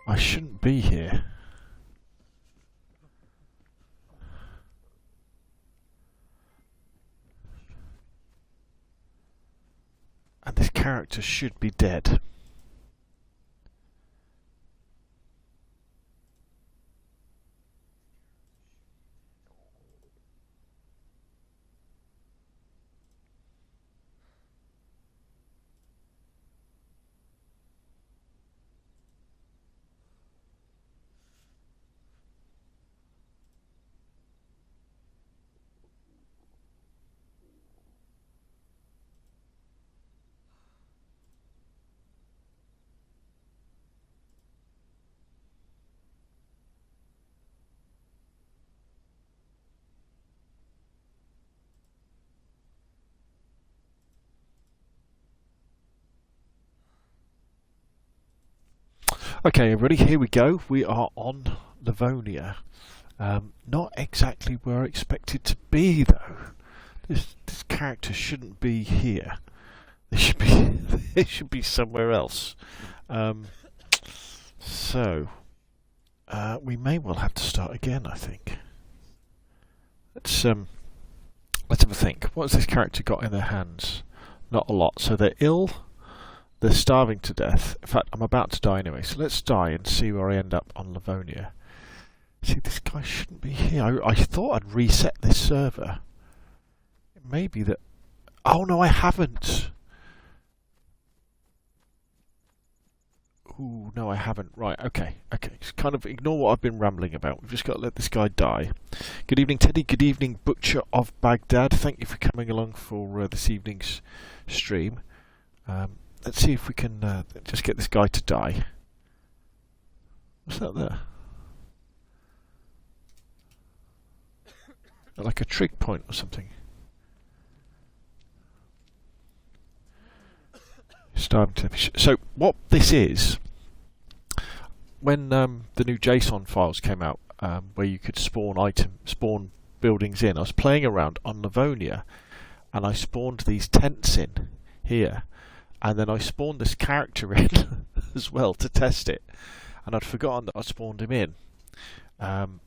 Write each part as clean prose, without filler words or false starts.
I shouldn't be here. And this character should be dead. Okay, everybody, here we go. We are on Livonia. Not exactly where I expected to be, though. This character shouldn't be here. They should be they should be somewhere else. So we may well have to start again, I think. Let's have a think. What has this character got in their hands? Not a lot. So they're ill. They're starving to death. In fact, I'm about to die anyway, so let's die and see where I end up on Livonia. See, this guy shouldn't be here. I thought I'd reset this server. It may be that... Oh, no, I haven't. Ooh, no, I haven't. Right, okay. Just kind of ignore what I've been rambling about. We've just got to let this guy die. Good evening, Teddy. Good evening, Butcher of Baghdad. Thank you for coming along for this evening's stream. Let's see if we can just get this guy to die. What's that there? Like a trig point or something. Starting to. So what this is, when the new JSON files came out, where you could spawn buildings in, I was playing around on Livonia, and I spawned these tents in here. And then I spawned this character in as well to test it. And I'd forgotten that I spawned him in.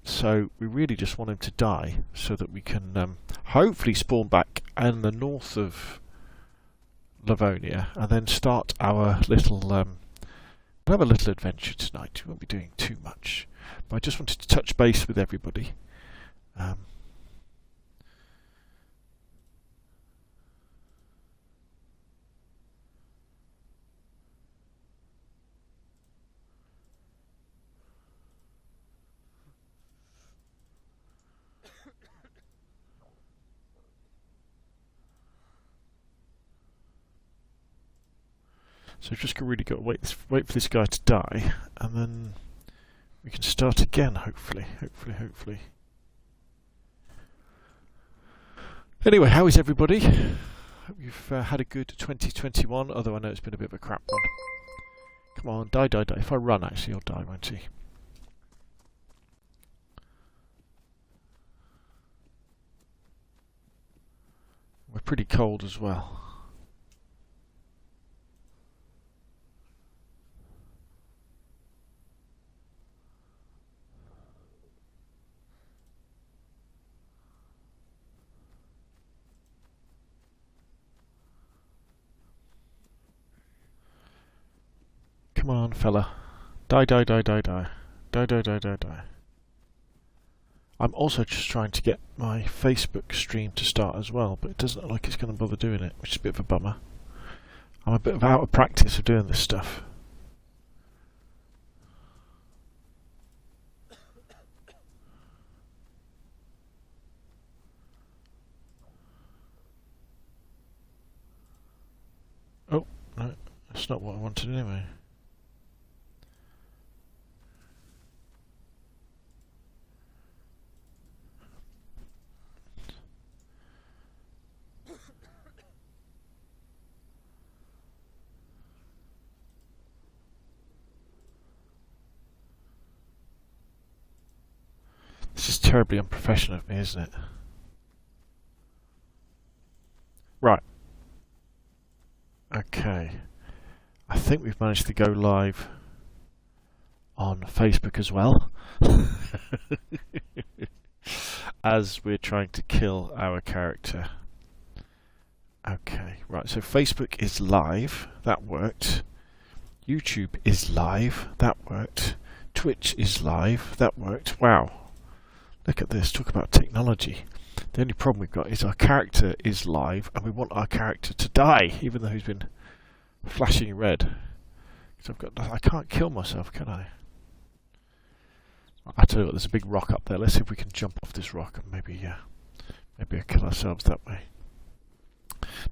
So we really just want him to die so that we can hopefully spawn back in the north of Livonia and then start our little... we'll have a little adventure tonight. We won't be doing too much. But I just wanted to touch base with everybody. So just really got to wait for this guy to die, and then we can start again, hopefully. Anyway, how is everybody? Hope you've had a good 2021, although I know it's been a bit of a crap one. Come on, die. If I run, actually, he'll die, won't he? We're pretty cold as well. Come on, fella. Die. Die. I'm also just trying to get my Facebook stream to start as well, but it doesn't look like it's going to bother doing it, which is a bit of a bummer. I'm a bit out of practice of doing this stuff. Oh, no, that's not what I wanted anyway. This is terribly unprofessional of me, isn't it? Right. Okay. I think we've managed to go live on Facebook as well. As we're trying to kill our character. Okay, right, so Facebook is live. That worked. YouTube is live. That worked. Twitch is live. That worked. Wow. Look at this. Talk about technology. The only problem we've got is our character is live and we want our character to die, even though he's been flashing red. So I can't kill myself, can I? I tell you what, there's a big rock up there. Let's see if we can jump off this rock and maybe kill ourselves that way.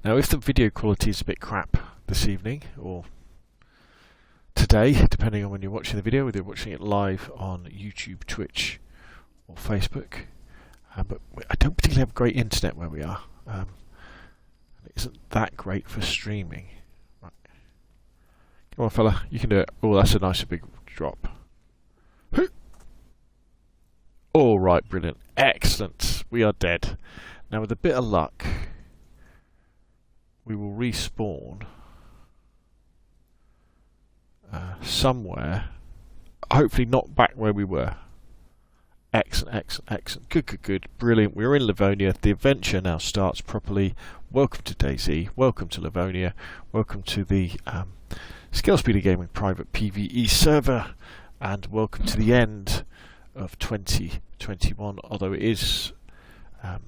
Now, if the video quality is a bit crap this evening or today, depending on when you're watching the video, whether you're watching it live on YouTube, Twitch, or Facebook, but I don't particularly have great internet where we are. It isn't that great for streaming. Right. Come on, fella, you can do it. Oh, that's a nice big drop. All right, brilliant, excellent. We are dead. Now, with a bit of luck, we will respawn somewhere. Hopefully, not back where we were. Excellent, excellent, excellent. Good, good, good. Brilliant. We're in Livonia. The adventure now starts properly. Welcome to DayZ. Welcome to Livonia. Welcome to the Scale Speeder Gaming private PvE server. And welcome to the end of 2021. Although it is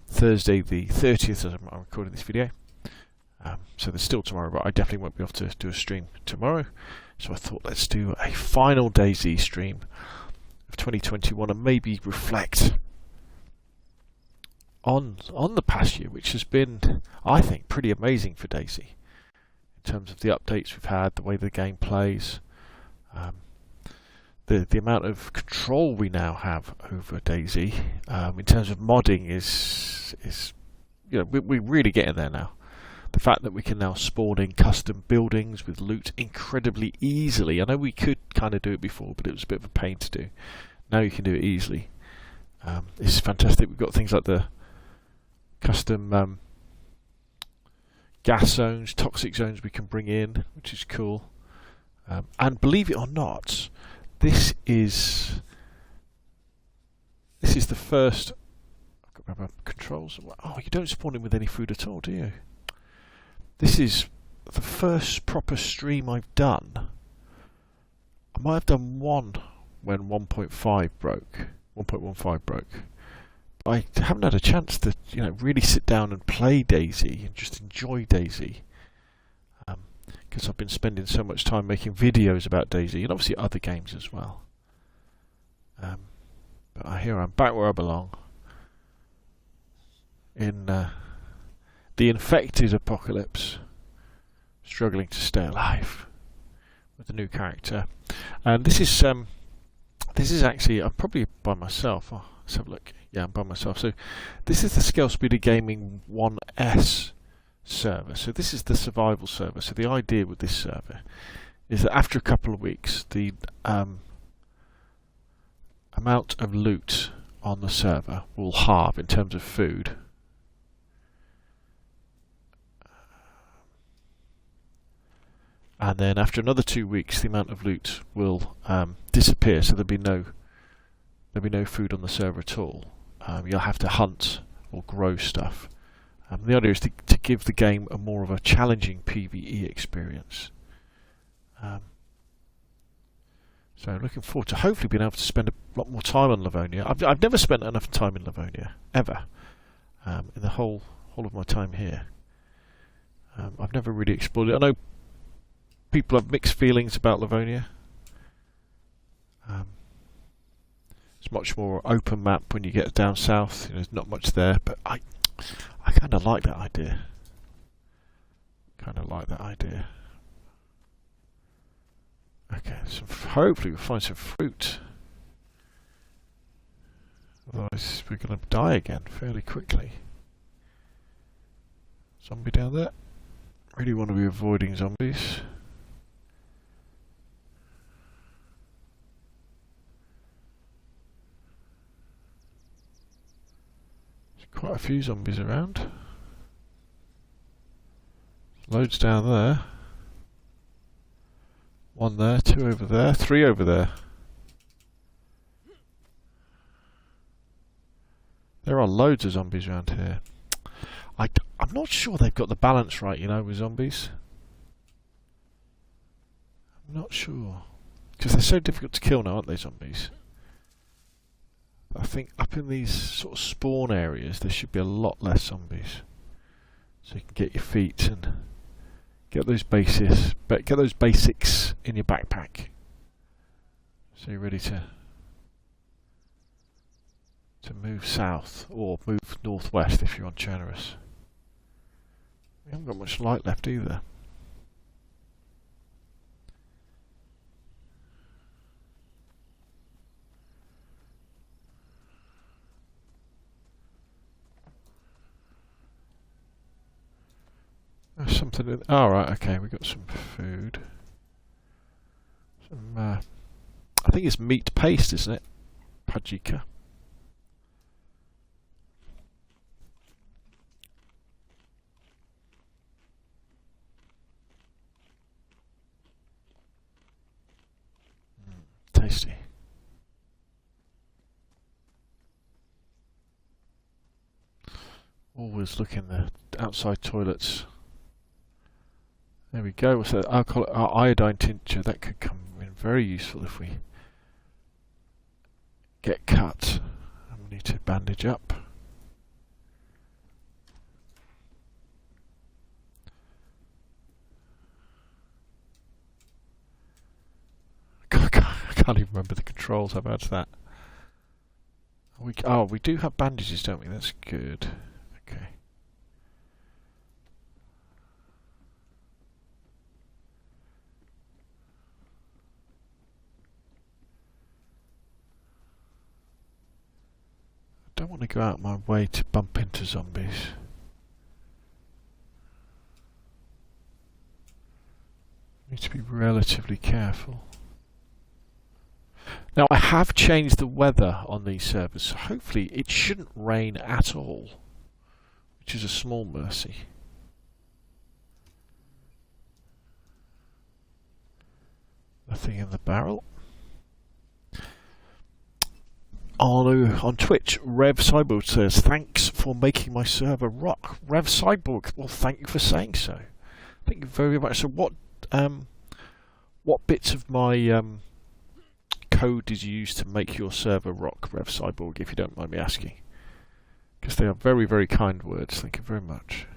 Thursday the 30th as I'm recording this video. So there's still tomorrow, but I definitely won't be able to do a stream tomorrow. So I thought let's do a final DayZ stream of 2021 and maybe reflect on the past year, which has been, I think, pretty amazing for DayZ in terms of the updates we've had, the way the game plays, the amount of control we now have over DayZ in terms of modding is we're really getting there now. The fact that we can now spawn in custom buildings with loot incredibly easily. I know we could kind of do it before, but it was a bit of a pain to do. Now you can do it easily. It's fantastic. We've got things like the custom gas zones, toxic zones we can bring in, which is cool. And believe it or not, this is the first. I've got to remember controls. Oh, you don't spawn in with any food at all, do you? This is the first proper stream I've done. I might have done one when 1.5 broke, 1.15 broke. I haven't had a chance to, really sit down and play DayZ and just enjoy DayZ, because I've been spending so much time making videos about DayZ and obviously other games as well. But here I'm back where I belong in the infected apocalypse, struggling to stay alive with a new character. And this is actually, I'm probably by myself. Oh, let's have a look. Yeah, I'm by myself. So this is the Scale Speeder Gaming 1S server. So this is the survival server. So the idea with this server is that after a couple of weeks, the amount of loot on the server will halve in terms of food. And then after another 2 weeks, the amount of loot will disappear, so there'll be no food on the server at all. You'll have to hunt or grow stuff. The idea is to give the game a more of a challenging PvE experience. So looking forward to hopefully being able to spend a lot more time on Livonia. I've never spent enough time in Livonia ever, in the whole of my time here. I've never really explored it. I know people have mixed feelings about Livonia. It's much more open map when you get down south. There's not much there, but I kind of like that idea. Okay, so hopefully we'll find some fruit. Otherwise we're going to die again fairly quickly. Zombie down there. Really want to be avoiding zombies. Quite a few zombies around. Loads down there. One there, two over there, three over there. There are loads of zombies around here. I'm not sure they've got the balance right, you know, with zombies. I'm not sure. Because they're so difficult to kill now, aren't they, zombies? I think up in these sort of spawn areas there should be a lot less zombies. So you can get your feet and get those basics in your backpack. So you're ready to move south or move northwest if you're on Generous. We haven't got much light left either. There's something in... Oh, right, okay, we got some food. Some, I think it's meat paste, isn't it? Pajika. Tasty. Always look in the outside toilets. There we go. So our iodine tincture, that could come in very useful if we get cut and we need to bandage up. I can't even remember the controls. How bad's that? We do have bandages, don't we? That's good. Okay. I don't want to go out my way to bump into zombies. Need to be relatively careful. Now I have changed the weather on these servers, so hopefully it shouldn't rain at all, which is a small mercy. Nothing in the barrel. On Twitch, Rev Cyborg says, "Thanks for making my server rock." Rev Cyborg, well, thank you for saying so. Thank you very much. So what bits of my code did you use to make your server rock, Rev Cyborg, if you don't mind me asking? Because they are very, very kind words. Thank you very much.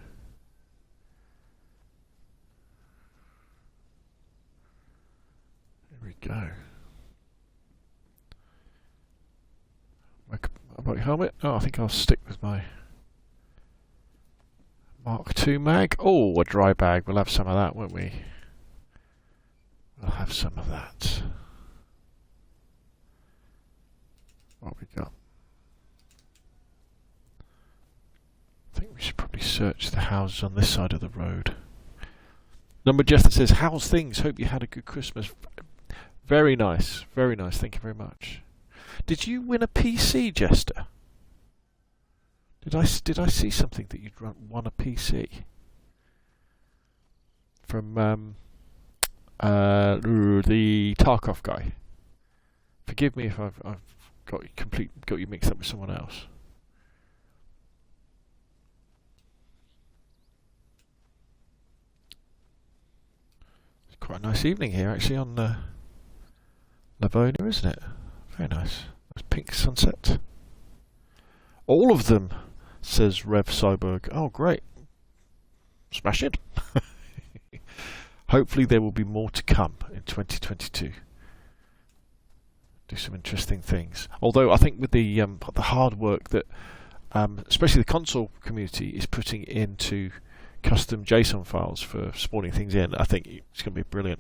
Here we go. My helmet? Oh, I think I'll stick with my Mark II mag. Oh, a dry bag. We'll have some of that, won't we? We'll have some of that. What have we got? I think we should probably search the houses on this side of the road. Number Jester says, "How's things? Hope you had a good Christmas." Very nice, very nice. Thank you very much. Did you win a PC, Jester? Did I see something that you'd won a PC from the Tarkov guy? Forgive me if I've got you mixed up with someone else. It's quite a nice evening here, actually, on Livonia, isn't it? Very nice. Nice pink sunset. All of them, says Rev Cyborg. Oh, great. Smash it. Hopefully there will be more to come in 2022. Do some interesting things. Although I think with the hard work that especially the console community is putting into custom JSON files for spawning things in, I think it's going to be brilliant.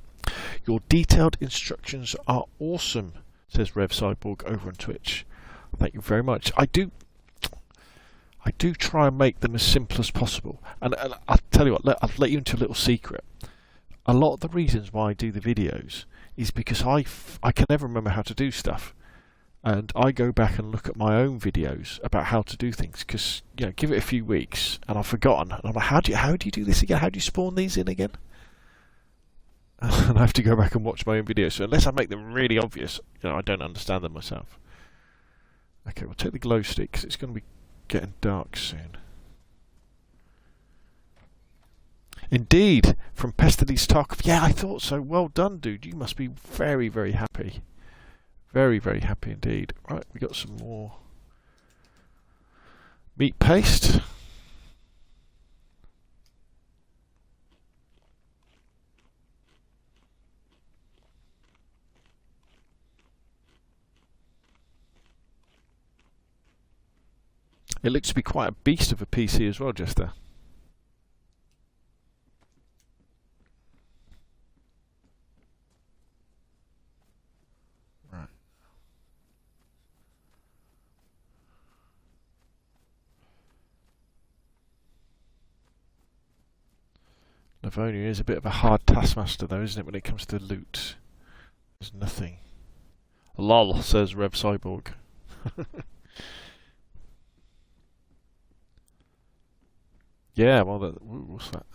Your detailed instructions are awesome, says Rev Cyborg over on Twitch. Thank you very much. I do try and make them as simple as possible. And I'll tell you what, I'll let you into a little secret. A lot of the reasons why I do the videos is because I can never remember how to do stuff. And I go back and look at my own videos about how to do things, because, you know, give it a few weeks and I've forgotten. And I'm like, how do you do this again? How do you spawn these in again? And I have to go back and watch my own videos. So unless I make them really obvious, you know, I don't understand them myself. Okay, we'll take the glow stick because it's going to be getting dark soon. Indeed, from Pestades Tarkov. Yeah, I thought so. Well done, dude. You must be very, very happy. Very, very happy indeed. Right, we got some more meat paste. It looks to be quite a beast of a PC as well, just there. Right. Livonia is a bit of a hard taskmaster though, isn't it, when it comes to loot? There's nothing. Lol, says Rev Cyborg. Yeah, well, what's that?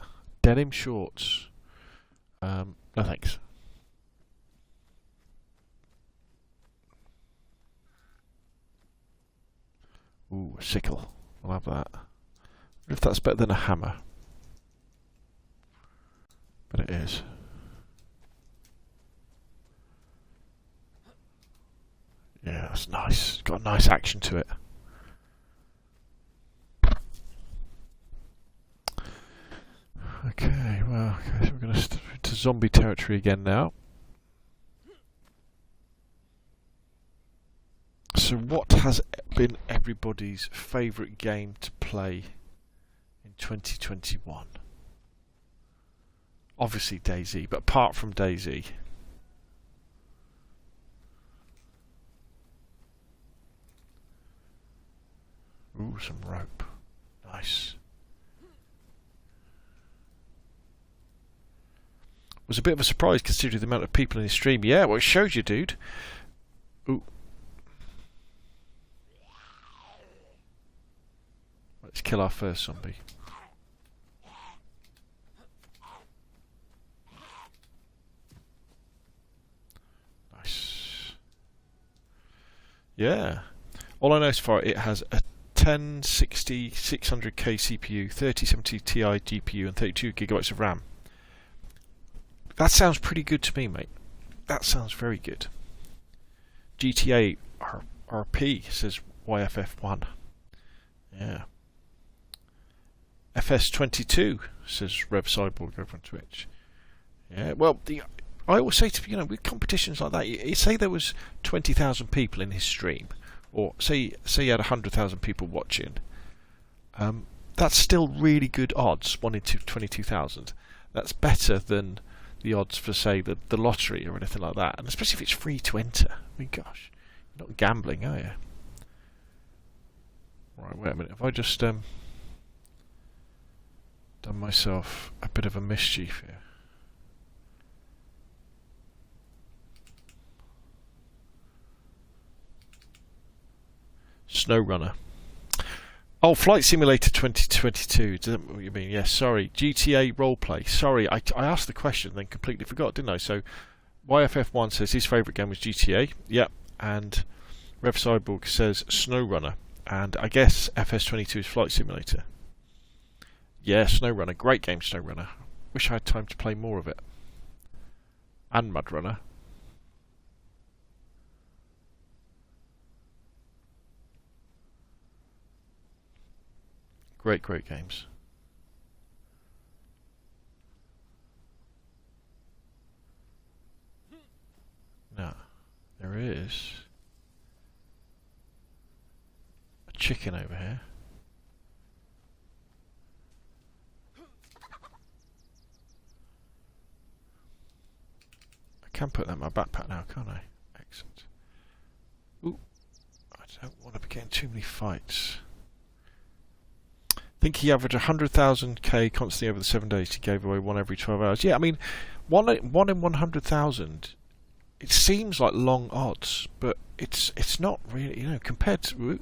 Denim shorts. No thanks. Ooh, a sickle. I'll have that. I wonder if that's better than a hammer. But it is. Yeah, that's nice. It's got a nice action to it. Okay, well, okay, so we're going to zombie territory again now. So what has been everybody's favourite game to play in 2021? Obviously DayZ, but apart from DayZ. Ooh, some rope. Nice. Was a bit of a surprise considering the amount of people in the stream. Yeah, well, it shows you, dude. Ooh. Let's kill our first zombie. Nice. Yeah. All I know so far, it has a 1060 600K CPU, 3070 Ti GPU, and 32 gigabytes of RAM. That sounds pretty good to me, mate. That sounds very good. GTA RP, says YFF1. Yeah. FS22, says Rev Cyborg over on Twitch. Yeah, well, I always say to, with competitions like that, you say there was 20,000 people in his stream, or say you had 100,000 people watching. That's still really good odds, 1 in 22,000. That's better than the odds for, say, the lottery or anything like that, and especially if it's free to enter. I mean, gosh, you're not gambling, are you? Right, wait a minute. Have I just done myself a bit of a mischief here? SnowRunner. Oh, Flight Simulator 2022. Is that what you mean? Yes, sorry. GTA roleplay. Sorry, I asked the question and then completely forgot, didn't I? So, YFF1 says his favourite game was GTA. Yep. And Rev Cyborg says SnowRunner. And I guess FS22 is Flight Simulator. Yeah, SnowRunner. Great game, SnowRunner. Wish I had time to play more of it. And MudRunner. Great games. Now, there is a chicken over here. I can put that in my backpack now, can't I? Excellent. Ooh, I don't want to be getting too many fights. I think he averaged 100,000k constantly over the 7 days. He gave away one every 12 hours. Yeah, I mean, one in 100,000. It seems like long odds, but it's not really. Compared to.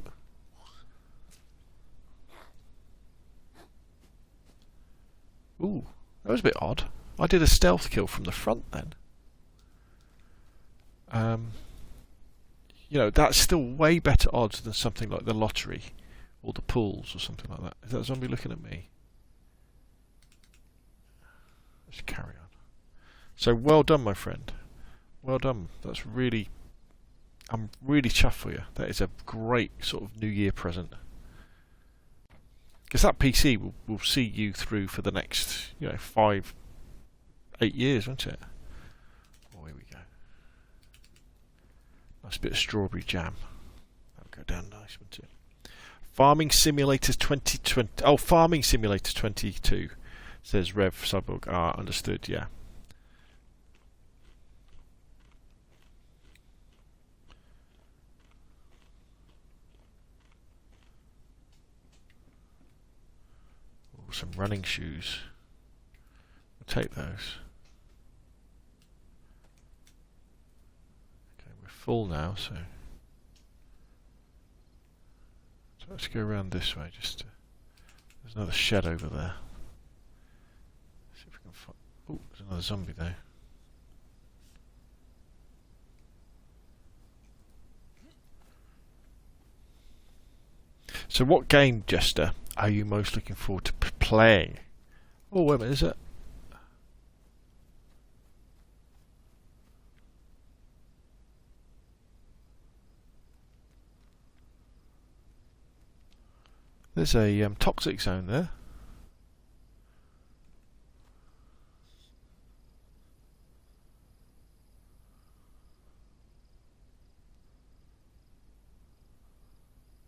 Ooh, that was a bit odd. I did a stealth kill from the front then. That's still way better odds than something like the lottery, Or the pools or something like that. Is that zombie looking at me? Let's carry on. So well done, my friend. Well done. That's really... I'm really chuffed for you. That is a great sort of New Year present. Because that PC will see you through for the next, 5, 8 years, won't it? Oh, here we go. Nice bit of strawberry jam. That'll go down nice, won't it? Farming Simulators 2020. Oh, Farming Simulator 22, says Rev Cyborg. Ah, understood, yeah. Oh, some running shoes. We'll take those. Okay, we're full now, so let's go around this way. There's another shed over there. See if we can find. Oh, there's another zombie there. So, what game, Jester, are you most looking forward to playing? Oh, wait a minute, is it? There's a toxic zone there.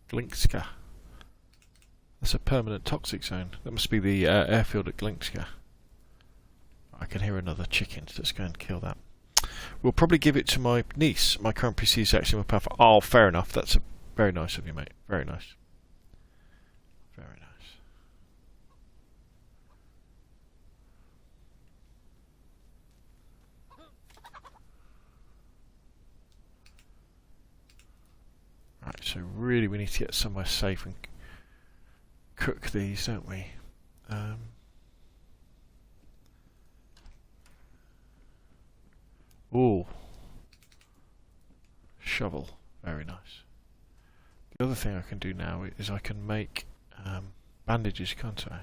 Glinska. That's a permanent toxic zone. That must be the airfield at Glinska. I can hear another chicken. Let's go and kill that. We'll probably give it to my niece. My current PC is actually my powerful. Oh, fair enough. That's very nice of you, mate. Very nice. Very nice. Right, so really we need to get somewhere safe and cook these, don't we? Ooh. Shovel. Very nice. The other thing I can do now is I can make bandages, can't I?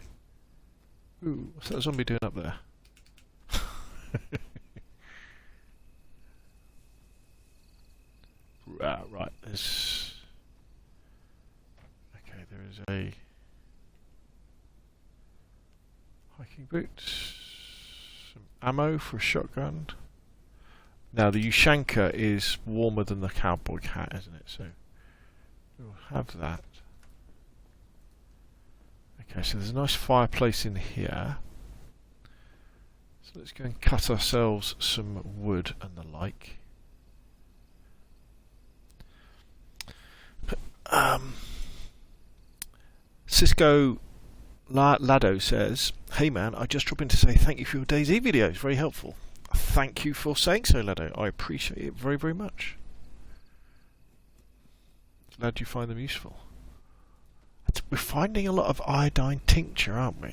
Ooh, what's that zombie doing up there? Right, there's... Okay, there is a... hiking boots, some ammo for a shotgun. Now the Ushanka is warmer than the cowboy hat, isn't it? So we'll have that. Okay, so there's a nice fireplace in here. So let's go and cut ourselves some wood and the like. Cisco Lado says, "Hey man, I just dropped in to say thank you for your DayZ videos. Very helpful." Thank you for saying so, Lado. I appreciate it very, very much. Glad you find them useful. We're finding a lot of iodine tincture, aren't we?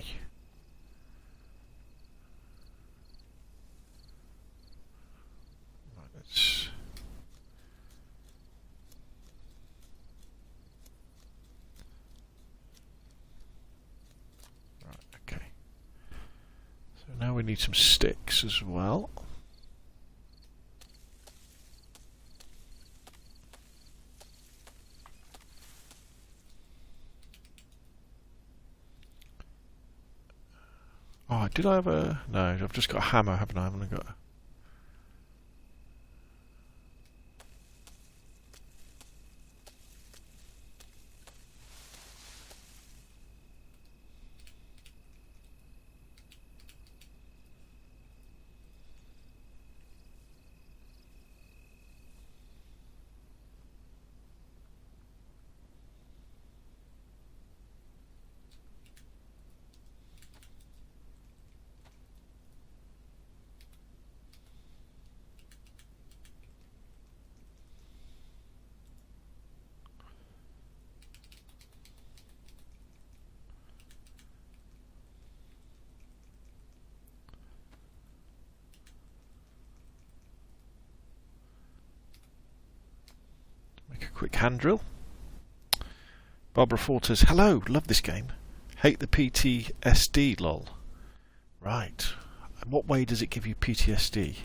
Right, let's... Right, okay. So now we need some sticks as well. Oh, did I have a... No, I've just got a hammer, haven't I? I haven't got a... Make a quick hand drill. Barbara Ford says, hello, love this game. Hate the PTSD, lol. Right. And what way does it give you PTSD?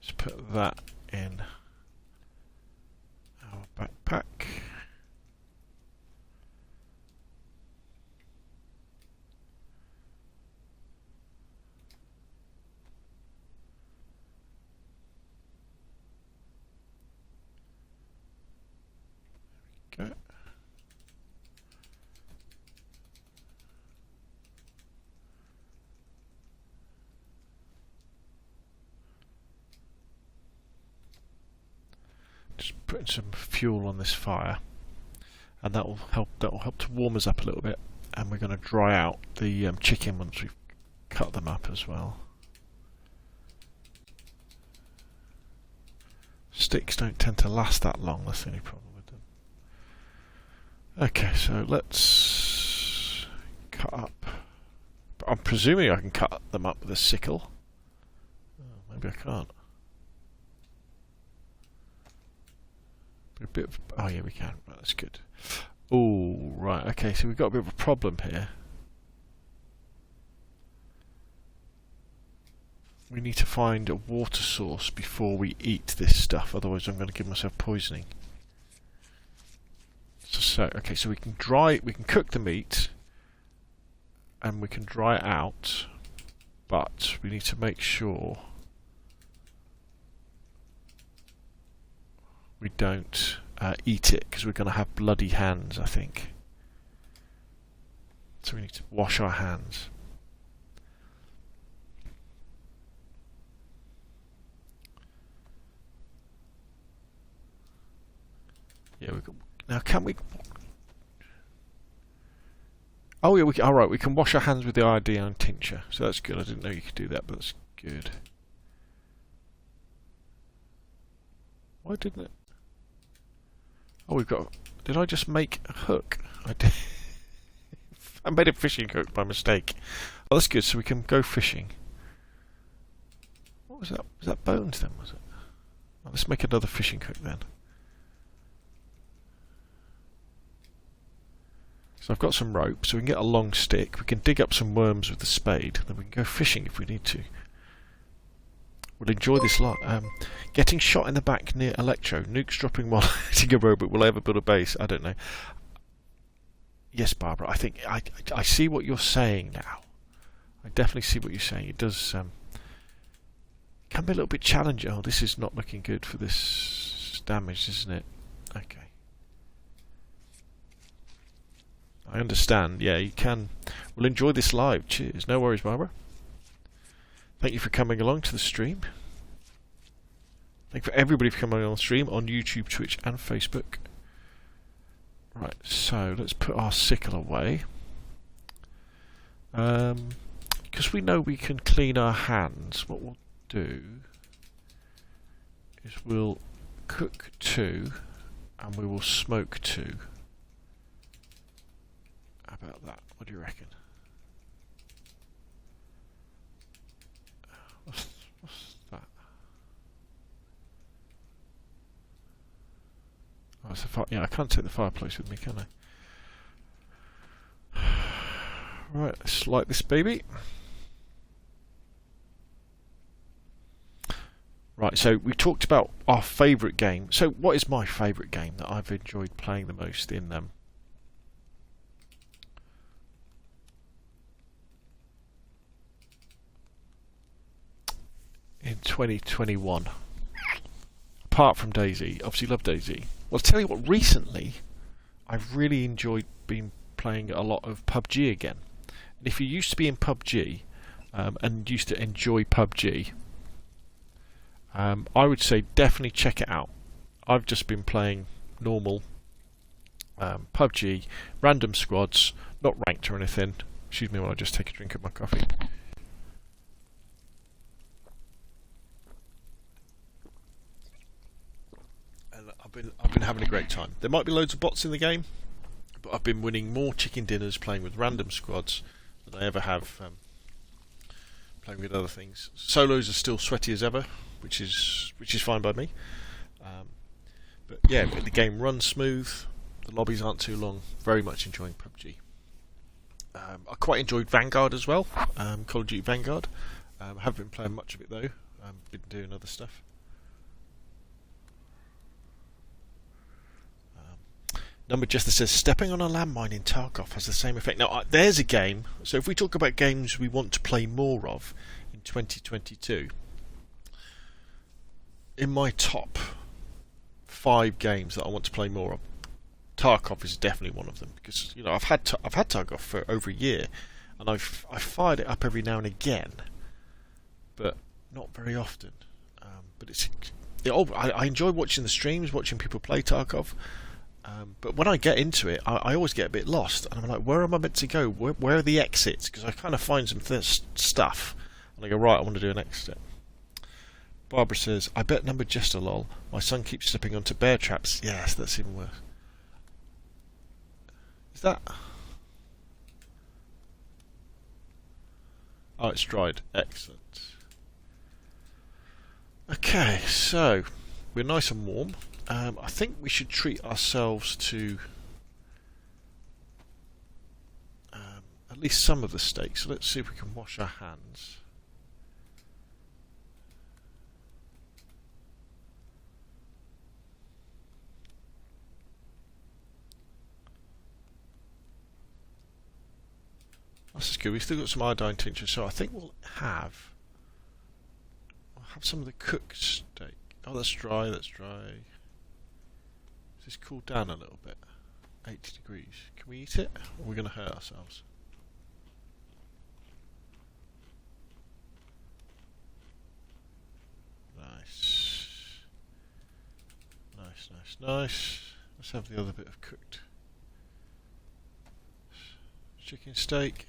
Let's put that in our backpack. There we go. Just putting some fuel on this fire, and that will help. That will help to warm us up a little bit. And we're going to dry out the chicken once we've cut them up as well. Sticks don't tend to last that long. That's the only problem with them. Okay, so let's cut up. I'm presuming I can cut them up with a sickle. Oh, maybe I can't. A bit of, oh yeah, we can. Right, that's good. Oh, right. Okay, so we've got a bit of a problem here. We need to find a water source before we eat this stuff. Otherwise, I'm going to give myself poisoning. So okay, so we can cook the meat, and we can dry it out, but we need to make sure we don't eat it, because we're going to have bloody hands, I think. So we need to wash our hands. Yeah, now can we? Oh yeah, all right. We can wash our hands with the iodine tincture, so that's good. I didn't know you could do that, but that's good. Why didn't it? Oh, we've got. Did I just make a hook? I did. I made a fishing hook by mistake. Oh, that's good. So we can go fishing. What was that? Was that bones then? Was it? Oh, let's make another fishing hook then. So I've got some rope, so we can get a long stick. We can dig up some worms with the spade, then we can go fishing if we need to. We'll enjoy this lot. Getting shot in the back near Electro. Nukes dropping while hitting a robot. Will I ever build a base? I don't know. Yes, Barbara, I think I see what you're saying now. I definitely see what you're saying. It does can be a little bit challenging. Oh, this is not looking good for this damage, isn't it? Okay. I understand. Yeah, you can. We'll enjoy this live. Cheers. No worries, Barbara. Thank you for coming along to the stream. Thank you for everybody for coming on the stream on YouTube, Twitch, and Facebook. Right, so let's put our sickle away. Because we know we can clean our hands, what we'll do is we'll cook 2 and we will smoke 2. How about that? What do you reckon? What's that? Oh, it's a fire. Yeah, I can't take the fireplace with me, can I? Right, let's light this baby. Right, so we talked about our favourite game. So, what is my favourite game that I've enjoyed playing the most in 2021? Apart from DayZ, obviously love DayZ. Well, I'll tell you what, recently I've really enjoyed playing a lot of PUBG again. And if you used to be in PUBG and used to enjoy PUBG, I would say definitely check it out. I've just been playing normal PUBG, random squads, not ranked or anything. Excuse me while I just take a drink of my coffee. I've been having a great time. There might be loads of bots in the game, but I've been winning more chicken dinners playing with random squads than I ever have playing with other things. Solos are still sweaty as ever, which is fine by me. But yeah, the game runs smooth. The lobbies aren't too long. Very much enjoying PUBG. I quite enjoyed Vanguard as well. Call of Duty Vanguard. I haven't been playing much of it though. I've been doing other stuff. Number just that says stepping on a landmine in Tarkov has the same effect. Now there's a game. So if we talk about games we want to play more of in 2022, in my top 5 games that I want to play more of, Tarkov is definitely one of them, because I've had Tarkov for over a year, and I've fired it up every now and again, but not very often. But I enjoy watching the streams, watching people play Tarkov. But when I get into it, I always get a bit lost, and I'm like, where am I meant to go? Where are the exits? Because I kind of find some stuff, and I go, right, I want to do an exit. Barbara says, I bet number just a lol. My son keeps slipping onto bear traps. Yes, that's even worse. Is that... Oh, it's dried. Excellent. Okay, so we're nice and warm. I think we should treat ourselves to at least some of the steak. So let's see if we can wash our hands. This is good. We've still got some iodine tincture, so I think we'll have some of the cooked steak. Oh, that's dry. That's dry. Does this cool down a little bit? 80 degrees. Can we eat it? Or are we going to hurt ourselves? Nice. Nice, nice, nice. Let's have the other bit of cooked chicken steak.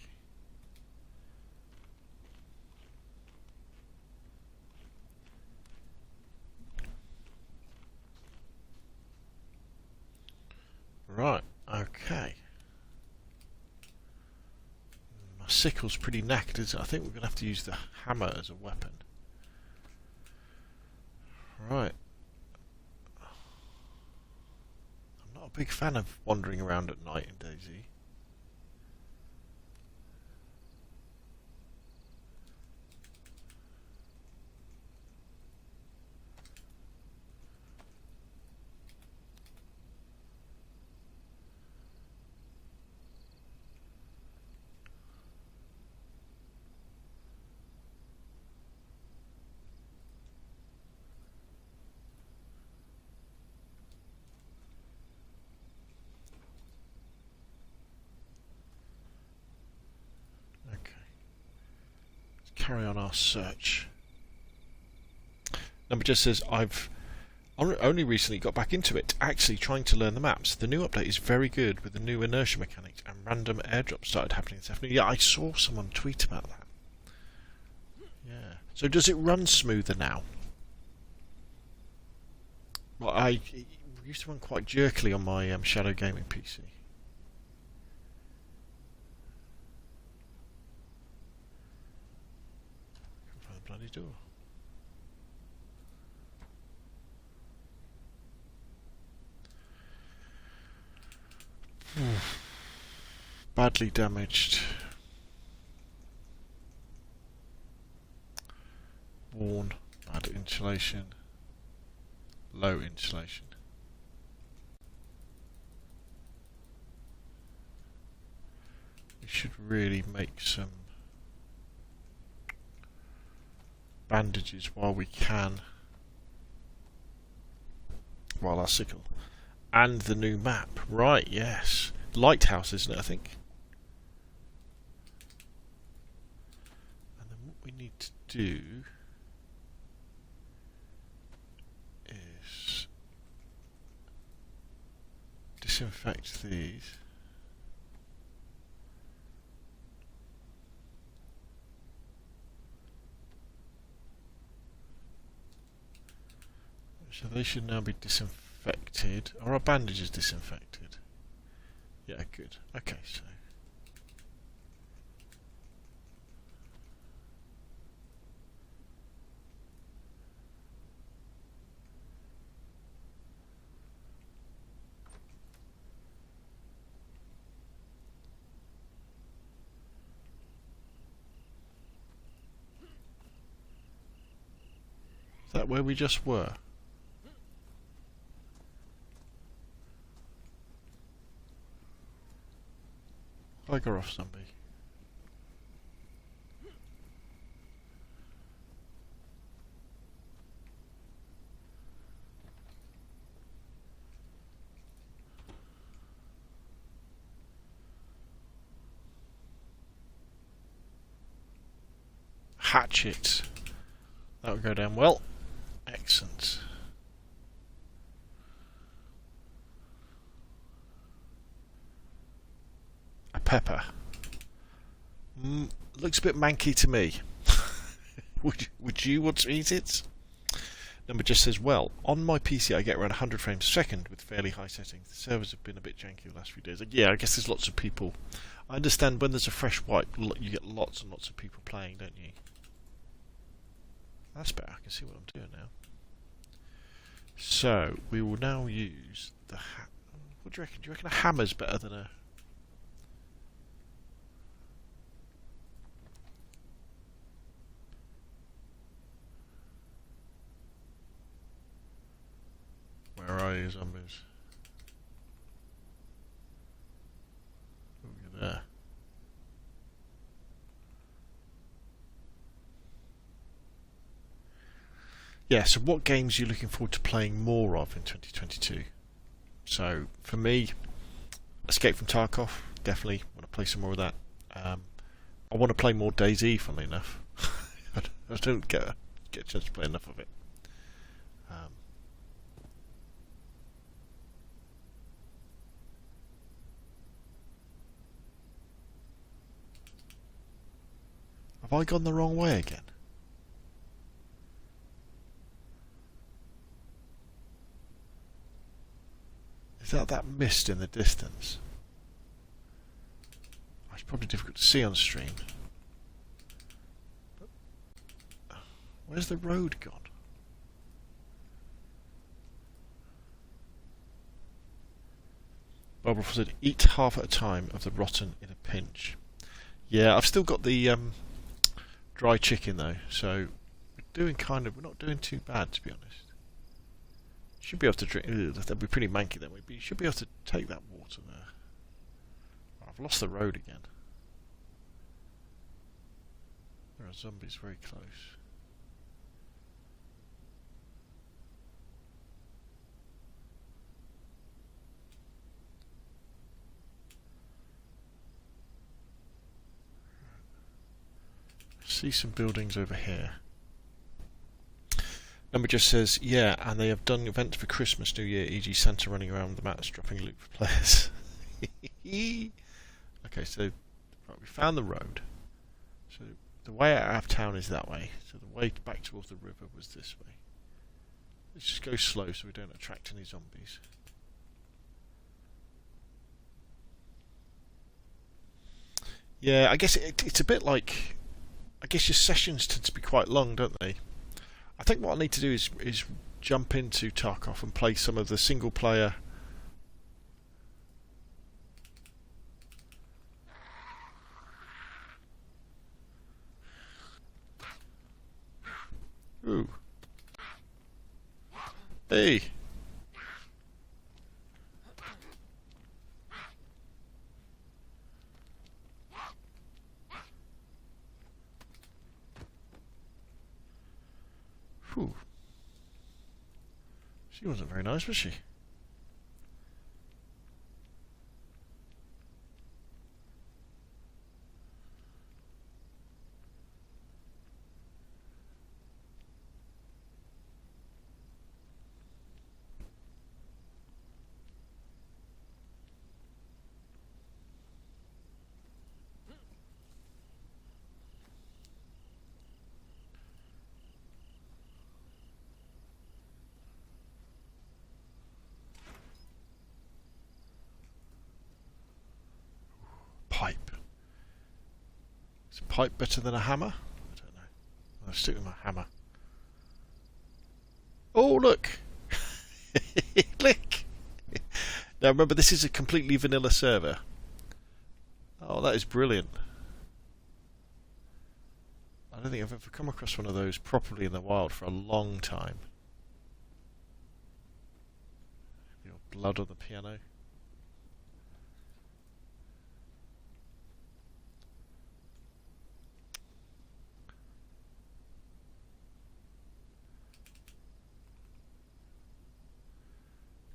Right, okay. My sickle's pretty knackered, isn't it? I think we're going to have to use the hammer as a weapon. Right. I'm not a big fan of wandering around at night in DayZ. Carry on our search. Number just says, I've only recently got back into it, actually trying to learn the maps. The new update is very good with the new inertia mechanics, and random airdrops started happening this afternoon. Yeah, I saw someone tweet about that. Yeah. So does it run smoother now? Well, it used to run quite jerkily on my Shadow Gaming PC. Bloody door. Badly damaged. Worn. Bad insulation. Low insulation. We should really make some bandages while we can, while our sickle. And the new map, right? Yes, lighthouse, isn't it? I think. And then what we need to do is disinfect these. So they should now be disinfected. Are our bandages disinfected? Yeah, good. Okay, so that where we just were? Bugger off, zombie. Hatchet. That would go down well. Excellent. A pepper. Looks a bit manky to me. Would you want to eat it? Number just says, well, on my PC I get around 100 frames a second with fairly high settings. The servers have been a bit janky the last few days. Yeah, I guess there's lots of people. I understand when there's a fresh wipe, you get lots and lots of people playing, don't you? That's better. I can see what I'm doing now. So, we will now use the... What do you reckon? Do you reckon a hammer's better than a... Where are you, zombies? Oh, you're there. Yeah, so what games are you looking forward to playing more of in 2022? So, for me, Escape from Tarkov, definitely want to play some more of that. I want to play more DayZ, funnily enough. I don't get a chance to play enough of it. Have I gone the wrong way again? Is that mist in the distance? It's probably difficult to see on stream. But where's the road gone? Barbara said, eat half at a time of the rotten in a pinch. Yeah, I've still got the dry chicken though, so we're not doing too bad, to be honest. Should be able to drink. That'd be pretty manky that way, but you should be able to take that water there. I've lost the road again. There are zombies very close. I see some buildings over here. Number just says, yeah, and they have done events for Christmas, New Year, e.g. Santa running around the maps dropping loot for players. Okay, so right, we found the road. So the way out of town is that way. So the way back towards the river was this way. Let's just go slow so we don't attract any zombies. Yeah, I guess it's a bit like... I guess your sessions tend to be quite long, don't they? I think what I need to do is jump into Tarkov and play some of the single player. Ooh. Hey. Whew. She wasn't very nice, was she? Pipe. Is a pipe better than a hammer? I don't know. I'll stick with my hammer. Oh, look! Look! Now remember, this is a completely vanilla server. Oh, that is brilliant. I don't think I've ever come across one of those properly in the wild for a long time. Your blood on the piano.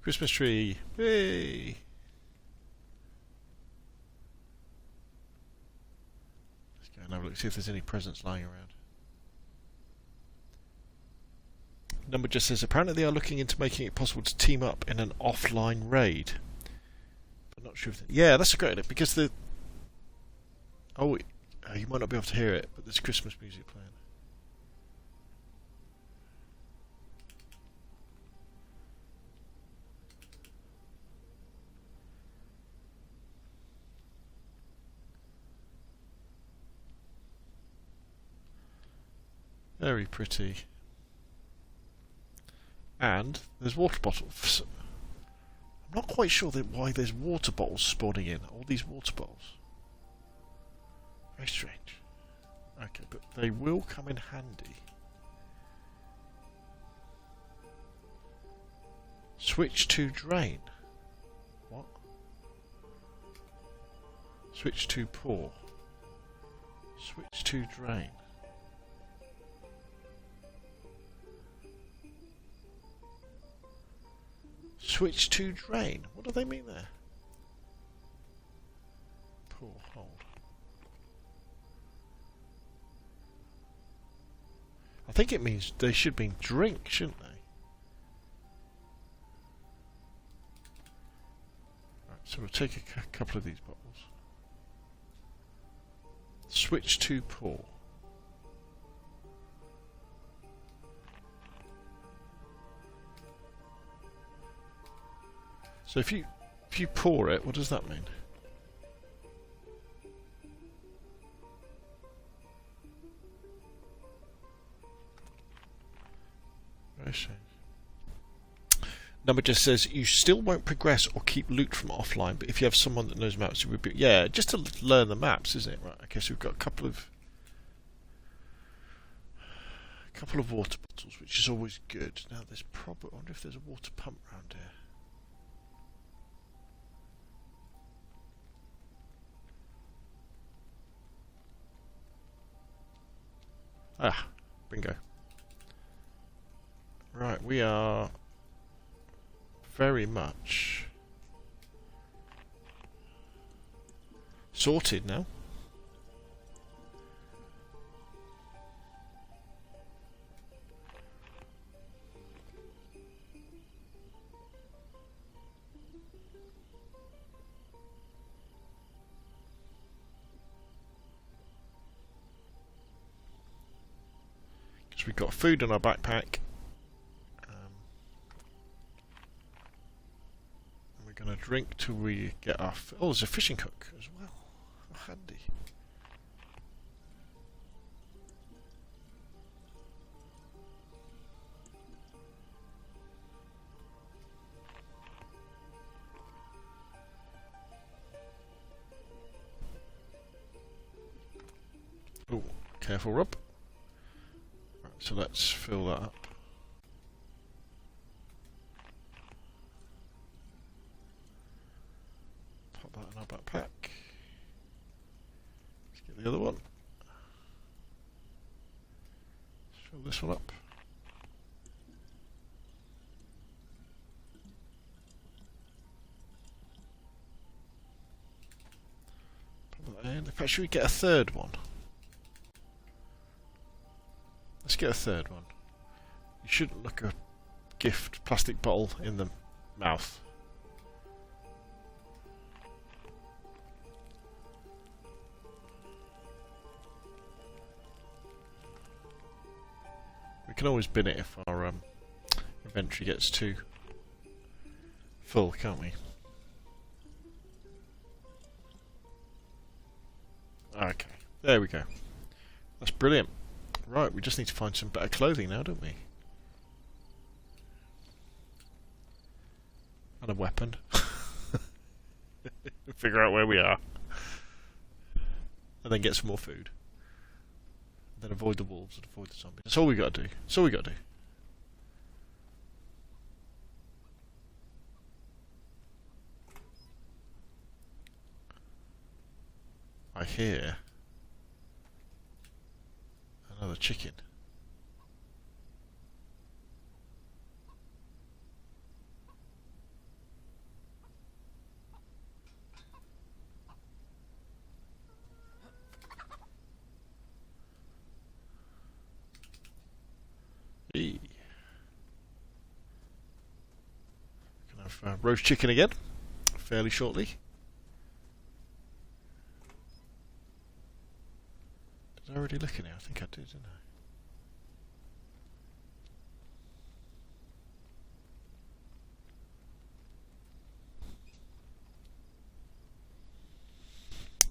Christmas tree! Hey! Let's go and have a look, see if there's any presents lying around. Number just says, apparently they are looking into making it possible to team up in an offline raid. I'm not sure if... Yeah, that's a great idea, because the... Oh, you might not be able to hear it, but there's Christmas music playing. Very pretty. And there's water bottles. I'm not quite sure why there's water bottles spawning in. All these water bottles. Very strange. Okay, but they will come in handy. Switch to drain. What? Switch to pour. Switch to drain. Switch to drain. What do they mean there? Pour, hold. I think it means they should mean drink, shouldn't they? Right, so we'll take a couple of these bottles. Switch to pour. So if you pour it, what does that mean? Very strange. Number just says you still won't progress or keep loot from offline, but if you have someone that knows maps, it would be just to learn the maps, isn't it? Right. Okay, so we've got a couple of water bottles, which is always good. Now there's probably. I wonder if there's a water pump around here. Ah, bingo. Right, we are very much sorted now. We've got food in our backpack. And we're going to drink till we get our... Oh, there's a fishing hook as well. How handy. Oh, careful, Rob. So let's fill that up. Pop that in our backpack. Let's get the other one. Let's fill this one up. Pop that in. In fact, should we get a third one? Let's get a third one. You shouldn't look a gift plastic bottle in the mouth. We can always bin it if our inventory gets too full, can't we? Okay, there we go. That's brilliant. Right, we just need to find some better clothing now, don't we? And a weapon. Figure out where we are. And then get some more food. Then avoid the wolves and avoid the zombies. That's all we got to do. That's all we got to do. I hear another chicken. Can have roast chicken again fairly shortly. Did I already look in here? I think I did, didn't I?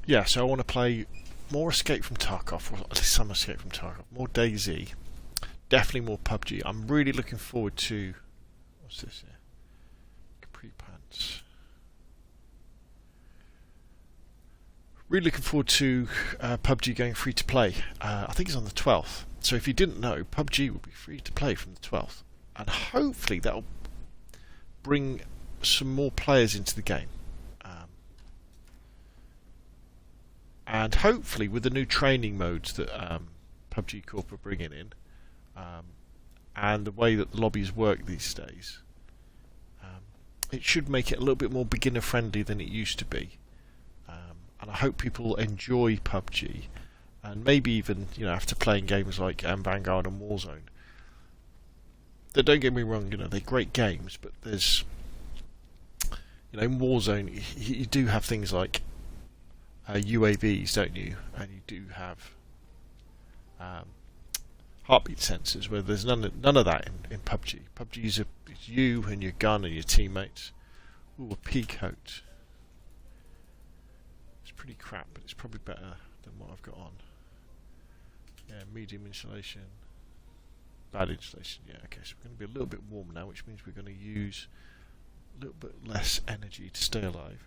Yeah, so I want to play more Escape from Tarkov, or at least some Escape from Tarkov, more DayZ, definitely more PUBG. I'm really looking forward to... What's this here? Capri pants. Really looking forward to PUBG going free to play. I think it's on the 12th. So if you didn't know, PUBG will be free to play from the 12th. And hopefully that'll bring some more players into the game. And hopefully with the new training modes that PUBG Corp are bringing in, and the way that the lobbies work these days, it should make it a little bit more beginner friendly than it used to be. And I hope people enjoy PUBG, and maybe even, you know, after playing games like Vanguard and Warzone. Don't get me wrong, you know, they're great games, but there's, you know, in Warzone you do have things like UAVs, don't you? And you do have heartbeat sensors, where there's none of that in PUBG. PUBG is it's you and your gun and your teammates. Ooh, a pea coat. It's pretty crap, but it's probably better than what I've got on. Yeah, medium insulation. Bad insulation, yeah, okay, so we're going to be a little bit warm now, which means we're going to use a little bit less energy to stay alive.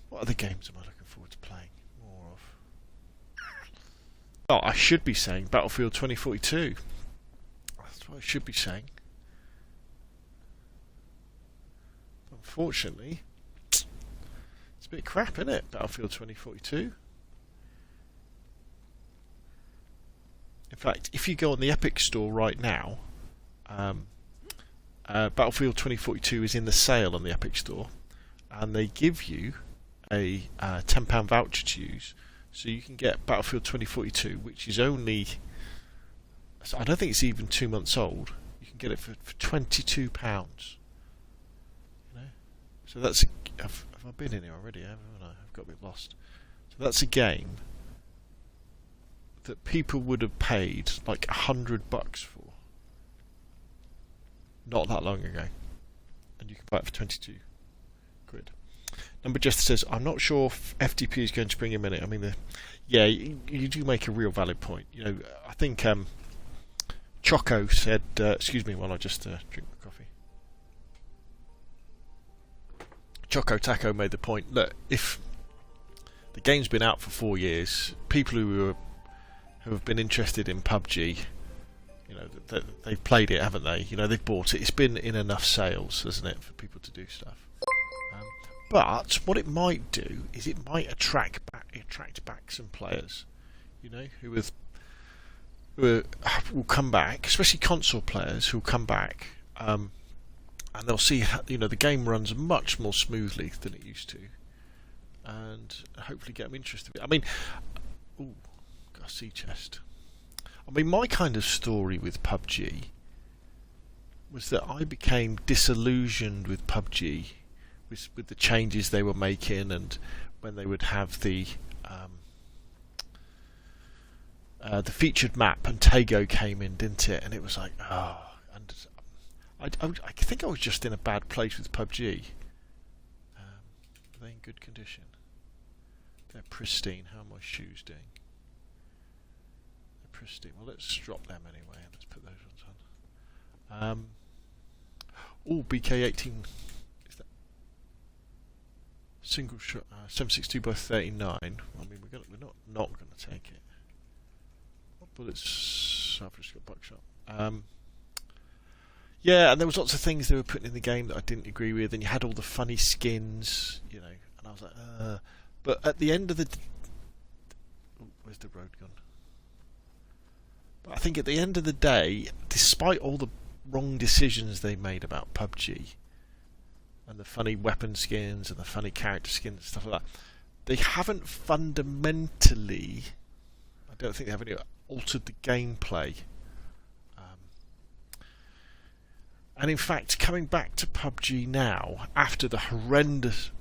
What other games am I looking forward to playing more of? Oh, I should be saying Battlefield 2042. That's what I should be saying. Unfortunately, it's a bit crap, isn't it? Battlefield 2042. In fact, if you go on the Epic Store right now, Battlefield 2042 is in the sale on the Epic Store, and they give you a £10 voucher to use, so you can get Battlefield 2042, which is only, I don't think it's even 2 months old. You can get it for £22. You know, so that's have I been in here already? Haven't I? I've got a bit lost. So that's a game that people would have paid like $100 for not that long ago, and you can buy it for 22 quid. Number Jester says, I'm not sure if FTP is going to bring him in it. I mean, yeah, you do make a real valid point. You know, I think Choco said, excuse me while I just drink my coffee. Choco Taco made the point, look, if the game's been out for 4 years, people who have been interested in PUBG, you know, they've played it, haven't they? You know, they've bought it. It's been in enough sales, hasn't it, for people to do stuff. But what it might do is it might attract back some players, you know, who will come back, especially console players who will come back, and they'll see how, you know, the game runs much more smoothly than it used to, and hopefully get them interested. I mean, ooh, got a sea chest. I mean, my kind of story with PUBG was that I became disillusioned with PUBG with the changes they were making, and when they would have the featured map, and Tego came in, didn't it? And it was like, oh, and I think I was just in a bad place with PUBG. Are they in good condition? They're pristine. How are my shoes doing? They're pristine. Well, let's drop them anyway, and let's put those ones on. Oh, BK18. single shot 762 by 39. I mean, we're not going to take it. What bullets? I've just got buckshot. Yeah, and there was lots of things they were putting in the game that I didn't agree with, and you had all the funny skins, you know, and I was like, But at the end of the... where's the road gone? But I think at the end of the day, despite all the wrong decisions they made about PUBG, and the funny weapon skins, and the funny character skins, and stuff like that, they haven't fundamentally... I don't think they have any altered the gameplay. And in fact, coming back to PUBG now, after the horrendous...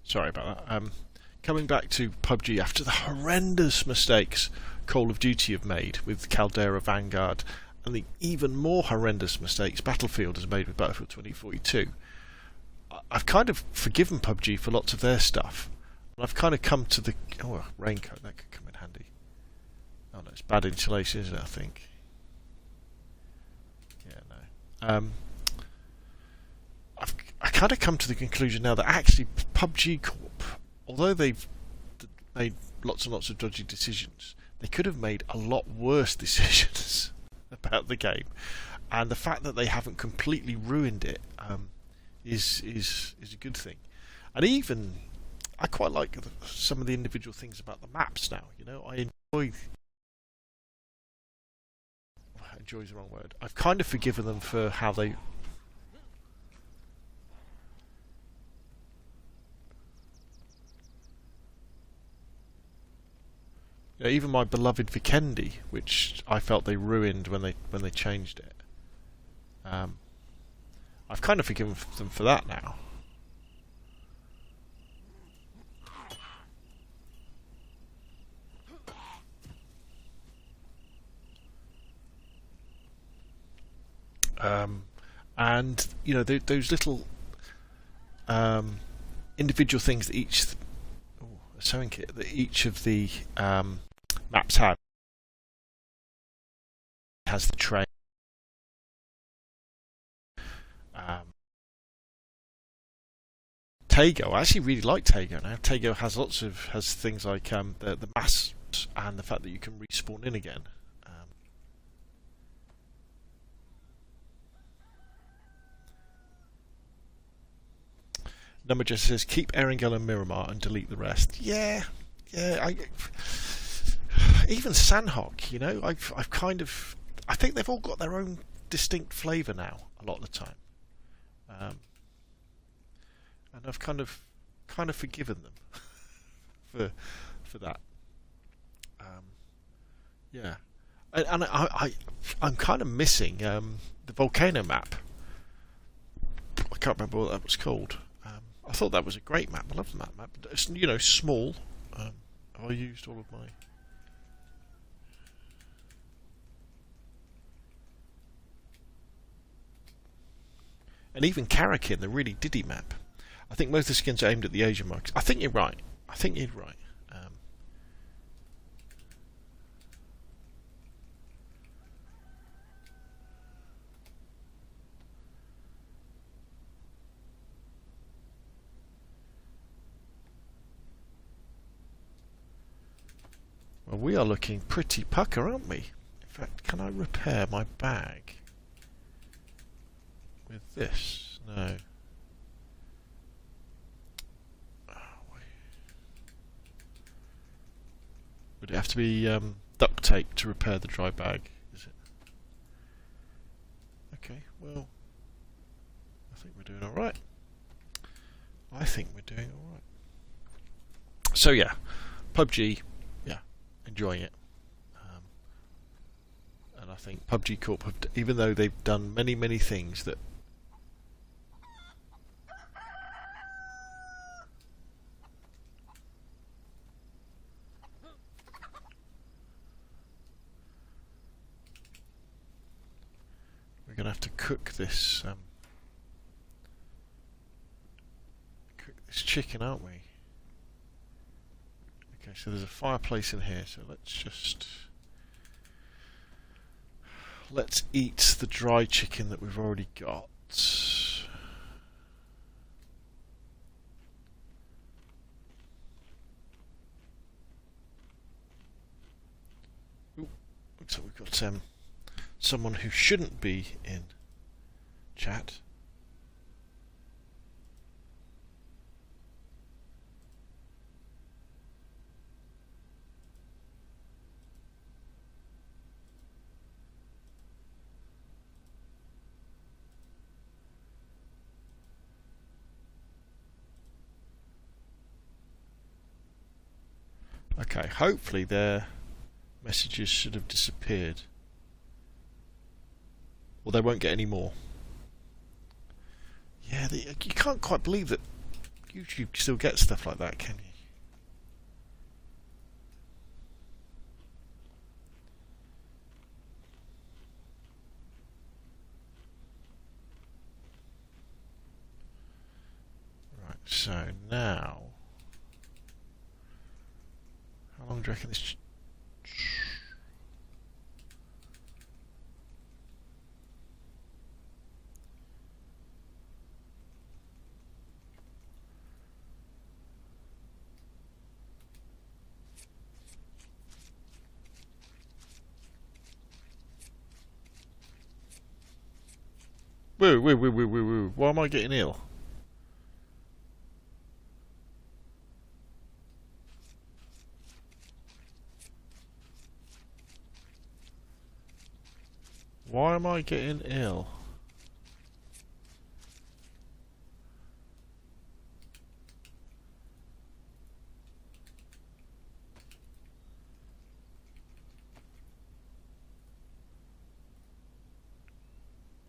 Sorry about that. Coming back to PUBG after the horrendous mistakes Call of Duty have made with Caldera Vanguard, and the even more horrendous mistakes Battlefield has made with Battlefield 2042, I've kind of forgiven PUBG for lots of their stuff. And I've kind of come to the... oh, a raincoat, that could come in handy. Oh no, it's bad insulation, isn't it, I think? Yeah, no. I kind of come to the conclusion now that actually PUBG Corp, although they've made lots and lots of dodgy decisions, they could have made a lot worse decisions about the game, and the fact that they haven't completely ruined it is a good thing. And even I quite like some of the individual things about the maps now. You know, I enjoy is the wrong word. I've kind of forgiven them for how they... Yeah, even my beloved Vikendi, which I felt they ruined when they changed it. I've kind of forgiven them for that now. And you know, those little individual things that each sewing kit that each of the maps have. It has the train. Tago, I actually really like Tago now. Tago has things like the mass and the fact that you can respawn in again. Number just says keep Erangel and Miramar and delete the rest. Yeah. Even Sanhok, you know, I've kind of... I think they've all got their own distinct flavour now, a lot of the time. And I've kind of forgiven them for that. Yeah. And I'm kind of missing the volcano map. I can't remember what that was called. I thought that was a great map. I love that map. It's, you know, small. I used all of my... And even Karakin, the really diddy map. I think most of the skins are aimed at the Asian markets. I think you're right. Well, we are looking pretty pucker, aren't we? In fact, can I repair my bag with this? No. Would it have to be duct tape to repair the dry bag? Is it? Okay, well, I think we're doing all right. So yeah, PUBG, yeah, enjoying it. And I think PUBG Corp have, even though they've done many things that we're gonna have to cook this chicken, aren't we? Okay, so there's a fireplace in here, so let's eat the dry chicken that we've already got. Ooh, looks like we've got someone who shouldn't be in chat. Okay, hopefully their messages should have disappeared. Or they won't get any more. Yeah, you can't quite believe that YouTube still gets stuff like that, can you? Right, so now... How long do you reckon this... Woo. Why am I getting ill? Why am I getting ill?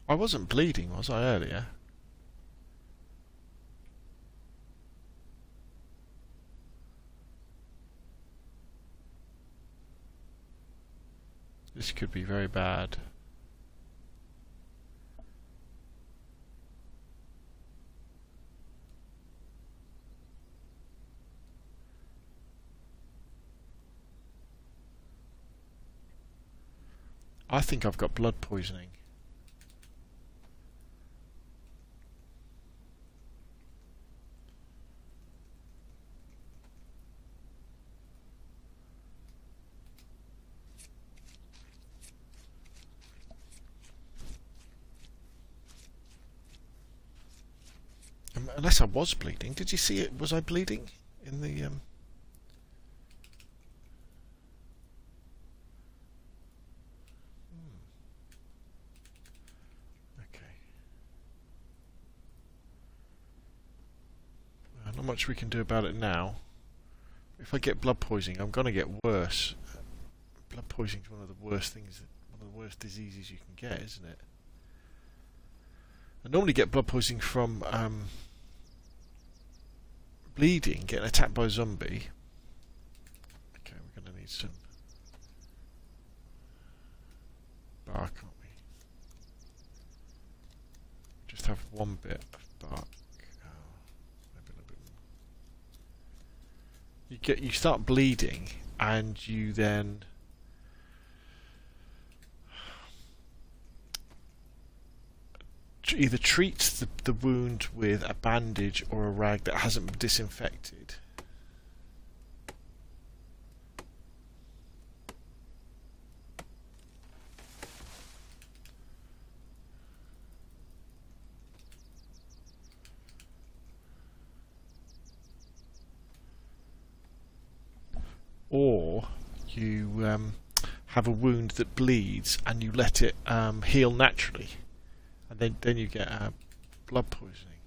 I wasn't bleeding, was I, earlier? This could be very bad. I think I've got blood poisoning. Unless I was bleeding. Did you see it? Was I bleeding in the Okay. Not much we can do about it now. If I get blood poisoning, I'm gonna get worse. Blood poisoning is one of the worst things, one of the worst diseases you can get, isn't it? I normally get blood poisoning from bleeding, getting attacked by a zombie. Okay, we're going to need some bark, aren't we? Just have one bit of bark. Maybe a little bit more. You start bleeding, and you then either treat the wound with a bandage or a rag that hasn't been disinfected. Or you have a wound that bleeds and you let it heal naturally. And then you get blood poisoning.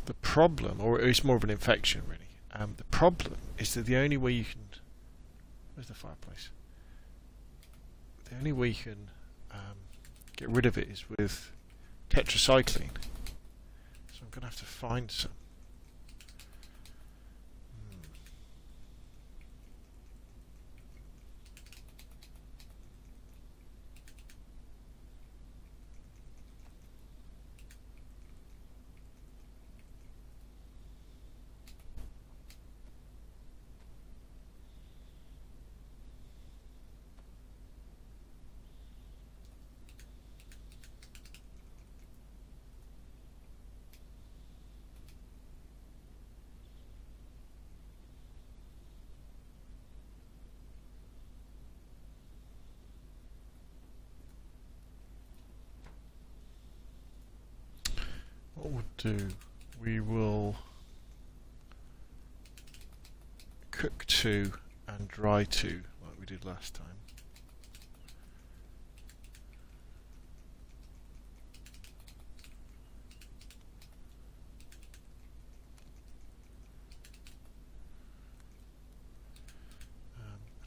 The problem, or it's more of an infection really, the problem is that the only way you can... Where's the fireplace? The only way you can get rid of it is with tetracycline. So I'm going to have to find some. do? We will cook 2 and dry 2 like we did last time.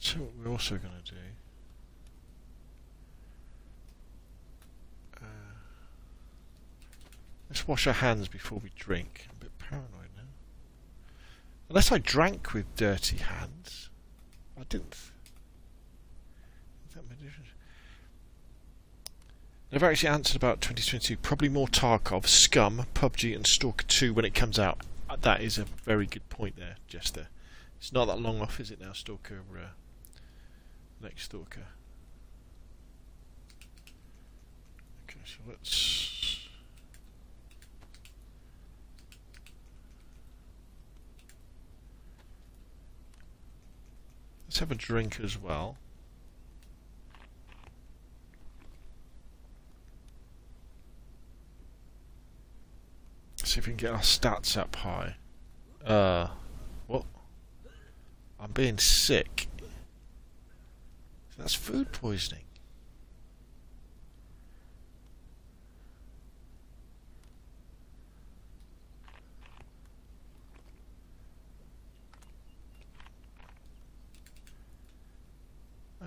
So what we're also going to do, let's wash our hands before we drink. I'm a bit paranoid now. Unless I drank with dirty hands. I didn't. Is that my difference? They've actually answered about 2022. Probably more Tarkov, Scum, PUBG and Stalker 2 when it comes out. That is a very good point there, Jester. It's not that long off, is it now, Stalker? Next Stalker. Okay, so let's have a drink as well. See if we can get our stats up high. What? I'm being sick. That's food poisoning.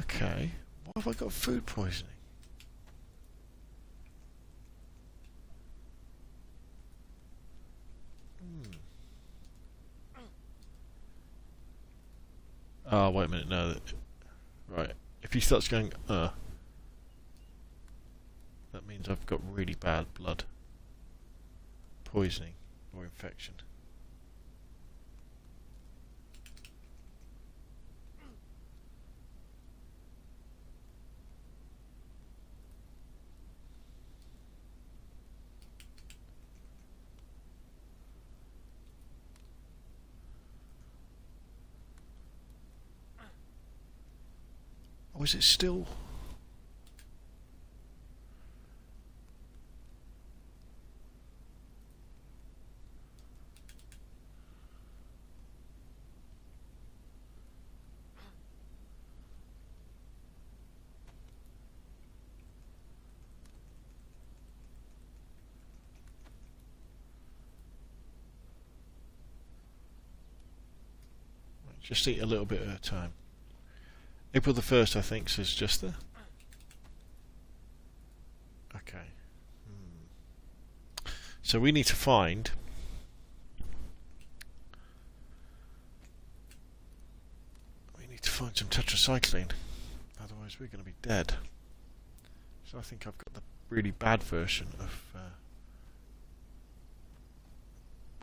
Okay. Why have I got food poisoning? Oh, wait a minute. No. Right. If he starts going, that means I've got really bad blood. Poisoning or infection. Or is it still... Just eat a little bit at a time. April the 1st, I think, says just there. Okay. So we need to find... some tetracycline. Otherwise we're going to be dead. So I think I've got the really bad version of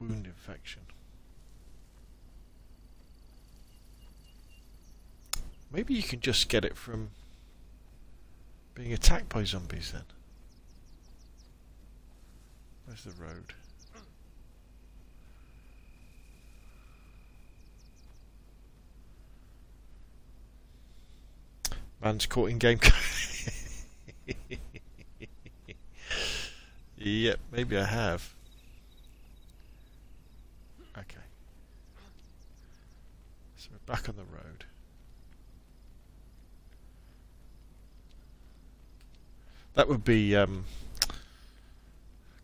wound infection. Maybe you can just get it from being attacked by zombies then. Where's the road? Man's caught in game. Yep, maybe I have. Okay. So we're back on the road. That would be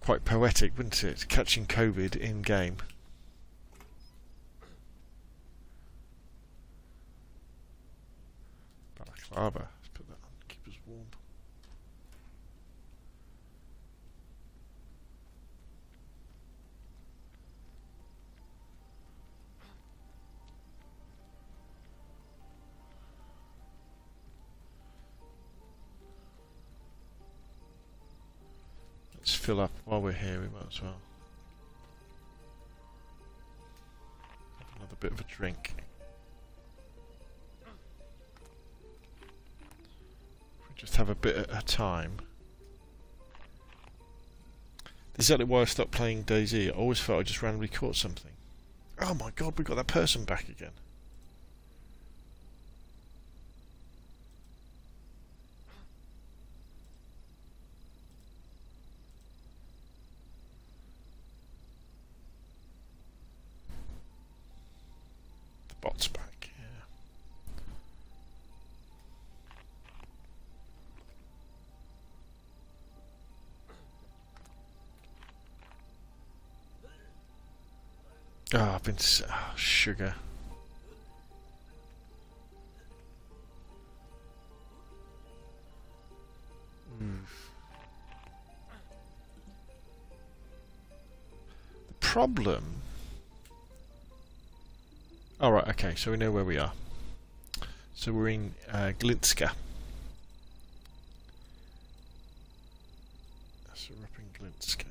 quite poetic, wouldn't it? Catching COVID in game. Balaclava. Let's put that on. Keep us warm. Let's fill up while we're here. We might as well have another bit of a drink. Just have a bit at a time. This is exactly why I stopped playing DayZ. I always felt I just randomly caught something. Oh my god, we got that person back again. bot's back. Oh, I've been... sugar. The problem... Alright, okay, so we know where we are. So we're in Glinska. So we're up in Glinska.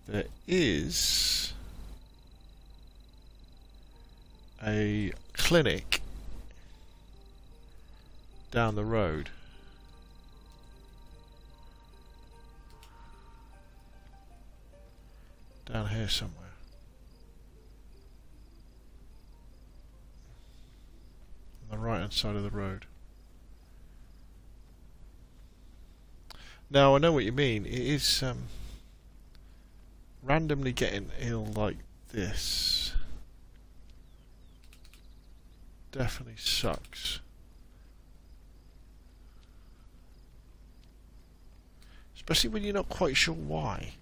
There is a clinic down the road. Down here somewhere. On the right hand side of the road. Now I know what you mean. It is randomly getting ill like this definitely sucks. Especially when you're not quite sure why.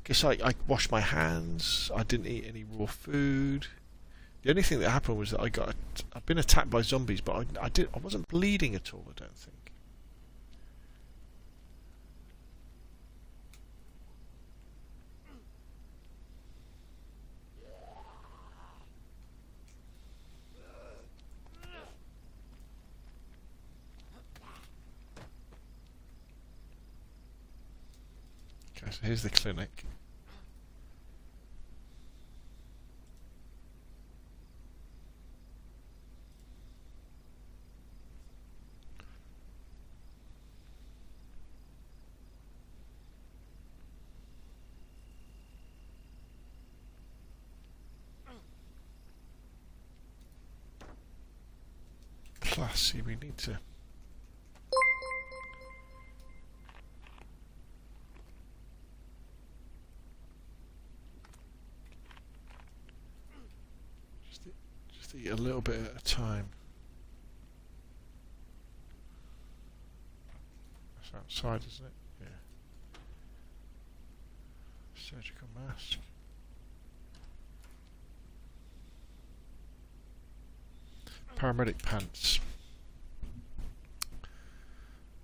Guess I washed my hands, I didn't eat any raw food. The only thing that happened was that I've been attacked by zombies, but I wasn't bleeding at all, I don't think. Okay, so here's the clinic. Plus, see, we need to... Just eat a little bit at a time. That's outside, isn't it? Yeah. Surgical mask. Paramedic pants.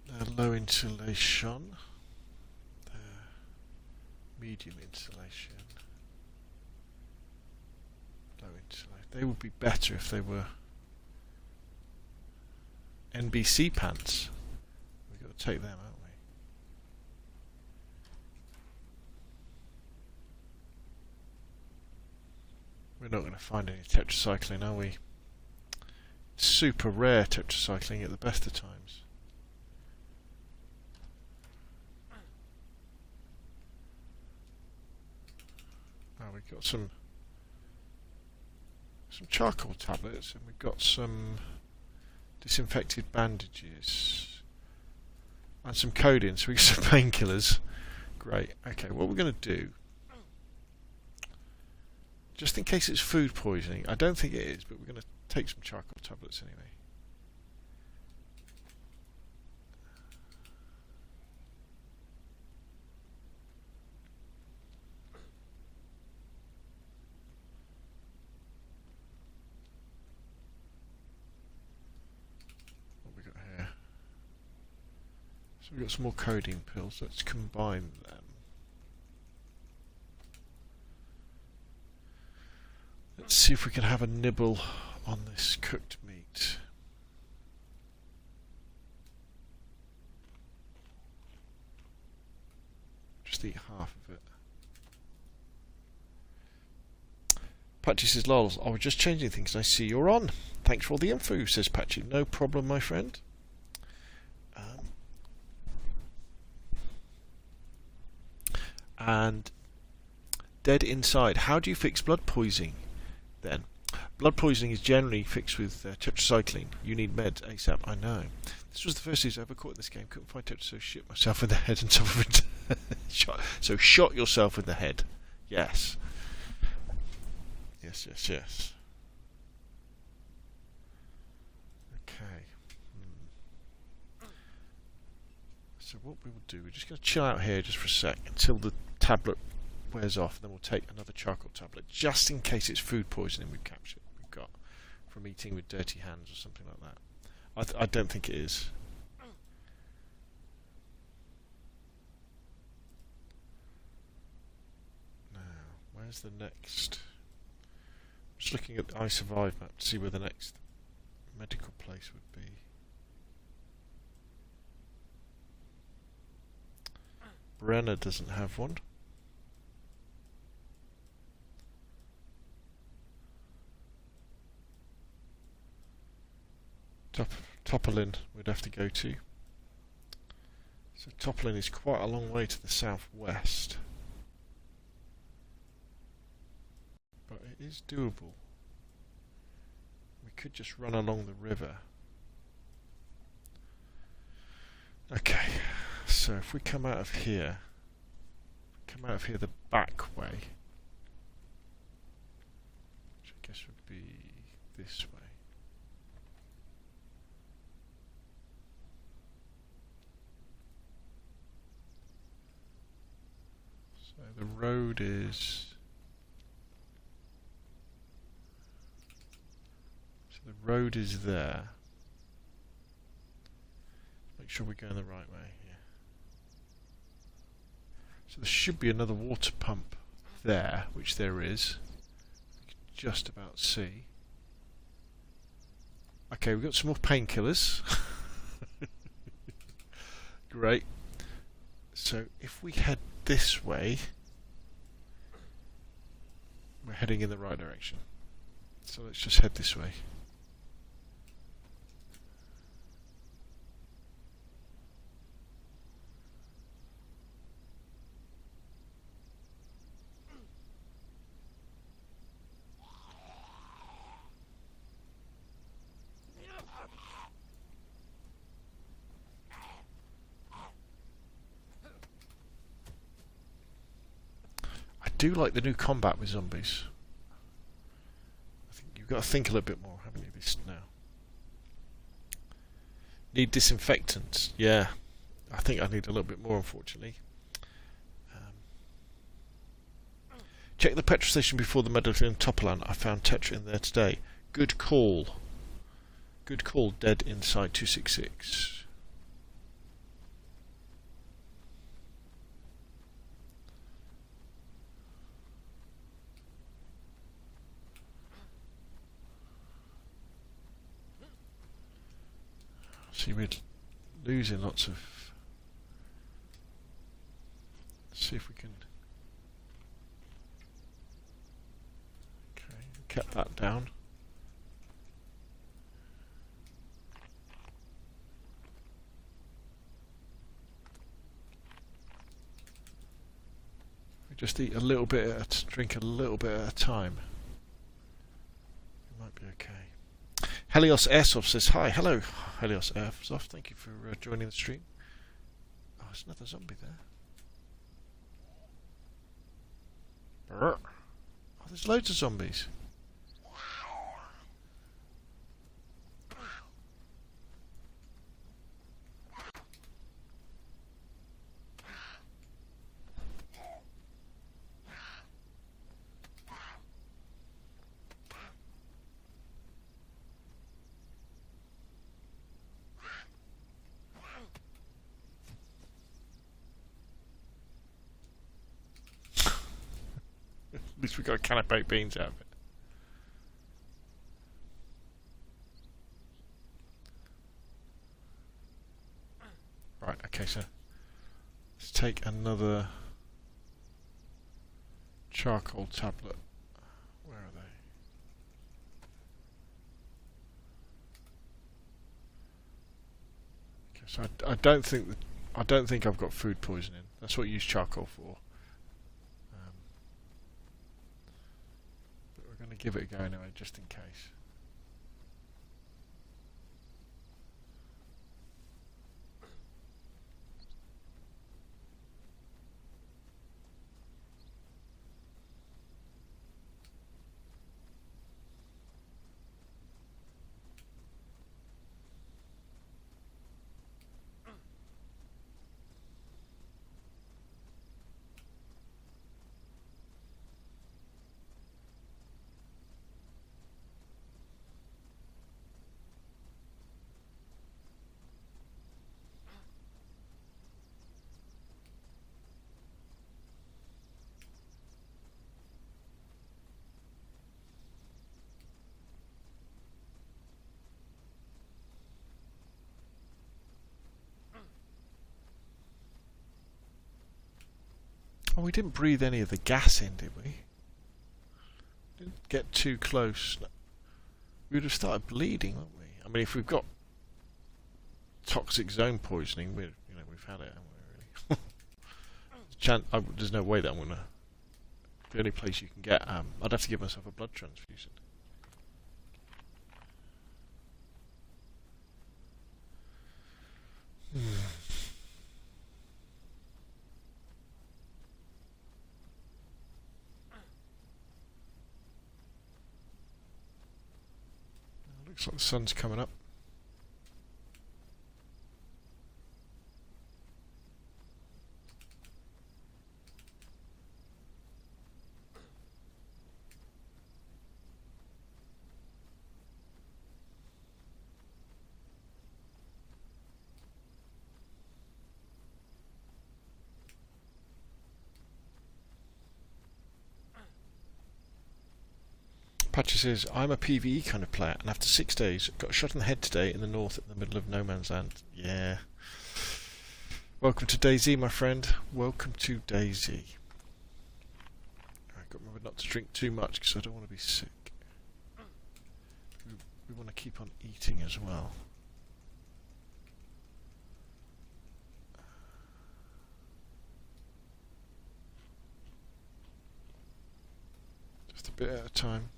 They're low insulation. They're medium insulation. Low insulation. They would be better if they were NBC pants. We've got to take them, haven't we? We're not going to find any tetracycline, are we? Super rare tetracycline at the best of times. Oh, we've got some charcoal tablets, and we've got some disinfected bandages and some codeine, so we get some painkillers. Great. Okay, what we're going to do, just in case it's food poisoning, I don't think it is, but we're going to take some charcoal tablets anyway. What we got here? So we've got some more codeine pills. Let's combine them. Let's see if we can have a nibble on this cooked meat. Just eat half of it. Patchy says, "Lols, I was just changing things and I see you're on. Thanks for all the info," says Patchy. No problem, my friend. And Dead Inside, how do you fix blood poisoning then? Blood poisoning is generally fixed with tetracycline. You need meds ASAP. I know. This was the first news I ever caught in this game. Couldn't find tetracycline, so shit myself in the head on top of it. So shot yourself in the head. Yes. Yes, yes, yes. Okay. So what we will do, we're just going to chill out here just for a sec until the tablet wears off, and then we'll take another charcoal tablet, just in case it's food poisoning we've got from eating with dirty hands or something like that. I don't think it is. Now, where's the next? I'm just looking at the I Survive map to see where the next medical place would be. Brenner doesn't have one. Topolin we'd have to go to. So Topolin is quite a long way to the southwest. But it is doable. We could just run along the river. Okay, so if we come out of here, the back way, which I guess would be this way. So the road is... there. Make sure we're going the right way. Yeah. So there should be another water pump there, which there is. We can just about see. Okay, we've got some more painkillers. Great. So if we head this way, we're heading in the right direction. So let's just head this way. I do like the new combat with zombies. I think you've got to think a little bit more, haven't you, this now? Need disinfectants. Yeah, I think I need a little bit more, unfortunately. Check the petrol station before the medical in Topolan. I found Tetra in there today. Good call. Good call, dead inside 266. See, we're losing lots of... Let's see if we can... Okay, kept that down. We just eat a little bit, drink a little bit at a time. It might be okay. Helios Airsoft says hi. Hello, Helios Airsoft. Thank you for joining the stream. Oh, there's another zombie there. Oh, there's loads of zombies. At least we got a can of baked beans out of it. Right, okay, so let's take another charcoal tablet. Where are they? Okay, so I don't think I've got food poisoning. That's what you use charcoal for. But we're going to give it a go anyway, just in case. Oh, we didn't breathe any of the gas in, did we? Didn't get too close. We would have started bleeding, wouldn't we? I mean, if we've got toxic zone poisoning, we've had it, haven't we, really? There's no way that I'm gonna. The only place you can get, I'd have to give myself a blood transfusion. Looks like the sun's coming up. Patcher says, I'm a PvE kind of player, and after 6 days, got a shot in the head today in the north in the middle of no man's land. Yeah. Welcome to DayZ, my friend. Welcome to DayZ. I've got to remember not to drink too much because I don't want to be sick. We want to keep on eating as well. Just a bit at a time.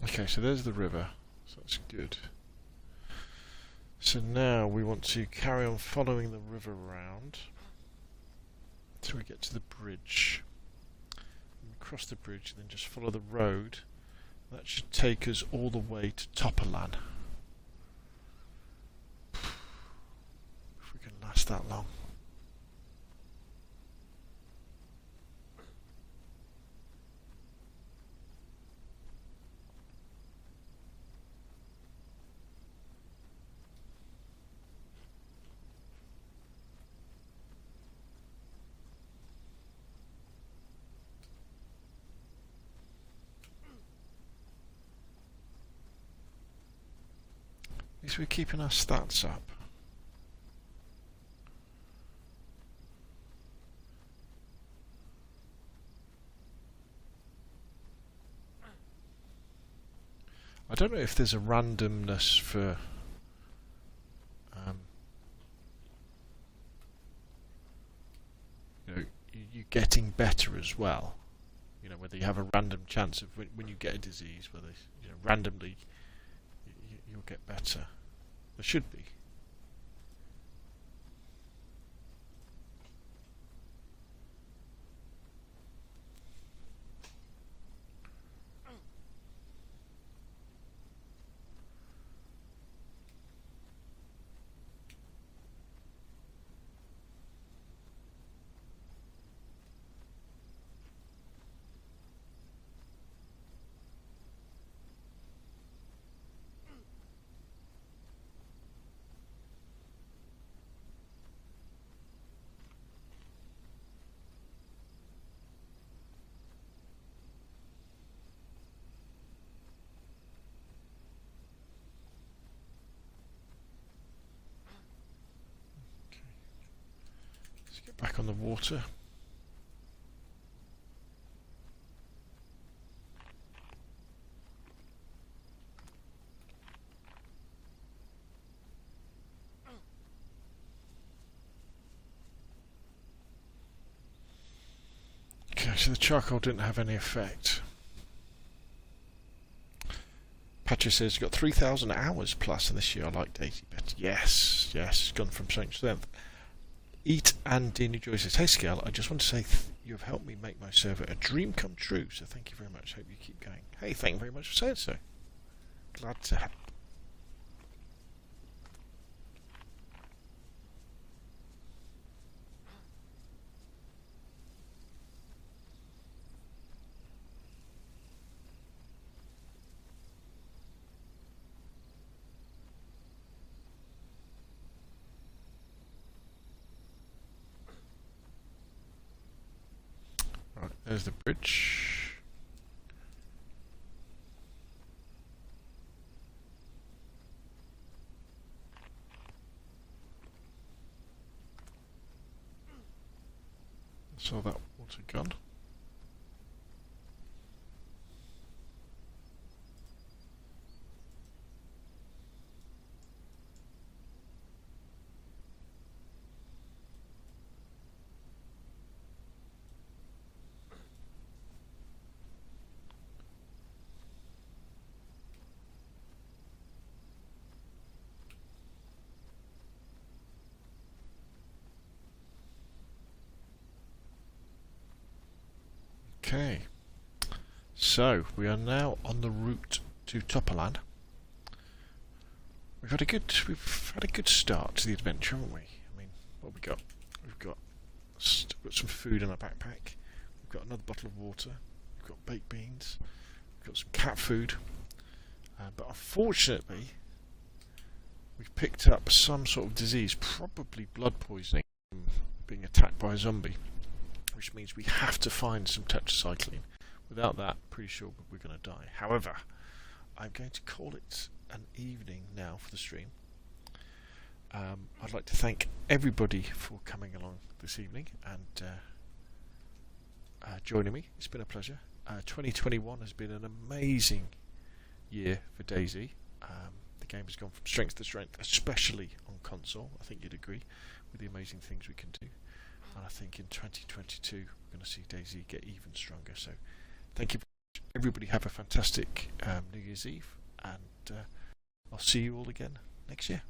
Okay, so there's the river, so that's good. So now we want to carry on following the river round until we get to the bridge. And cross the bridge and then just follow the road. That should take us all the way to Topperlan. If we can last that long. At least we're keeping our stats up. I don't know if there's a randomness for you getting better as well. You know, whether you have a random chance of when you get a disease, whether randomly you'll get better. There should be. Get back on the water. Okay, so the charcoal didn't have any effect. Patcher says you've got 3,000 hours plus in this year. I like DayZ better. Yes, it's gone from strength to strength. Eat and Dina Joy says, hey Scale, I just want to say you have helped me make my server a dream come true, so thank you very much. Hope you keep going. Hey, thank you very much for saying so. Glad to help. there's the bridge. So that water gun. Okay, so we are now on the route to Topperland. We've had a good start to the adventure, haven't we? I mean, what have we got? We've got some food in our backpack. We've got another bottle of water. We've got baked beans. We've got some cat food. But unfortunately, we've picked up some sort of disease, probably blood poisoning, from being attacked by a zombie. Which means we have to find some tetracycline. Without that, pretty sure we're going to die. However, I'm going to call it an evening now for the stream. I'd like to thank everybody for coming along this evening and joining me. It's been a pleasure. 2021 has been an amazing year for DayZ. The game has gone from strength to strength, especially on console. I think you'd agree with the amazing things we can do. And I think in 2022 we're going to see DayZ get even stronger. So thank you. Everybody have a fantastic New Year's Eve, and I'll see you all again next year.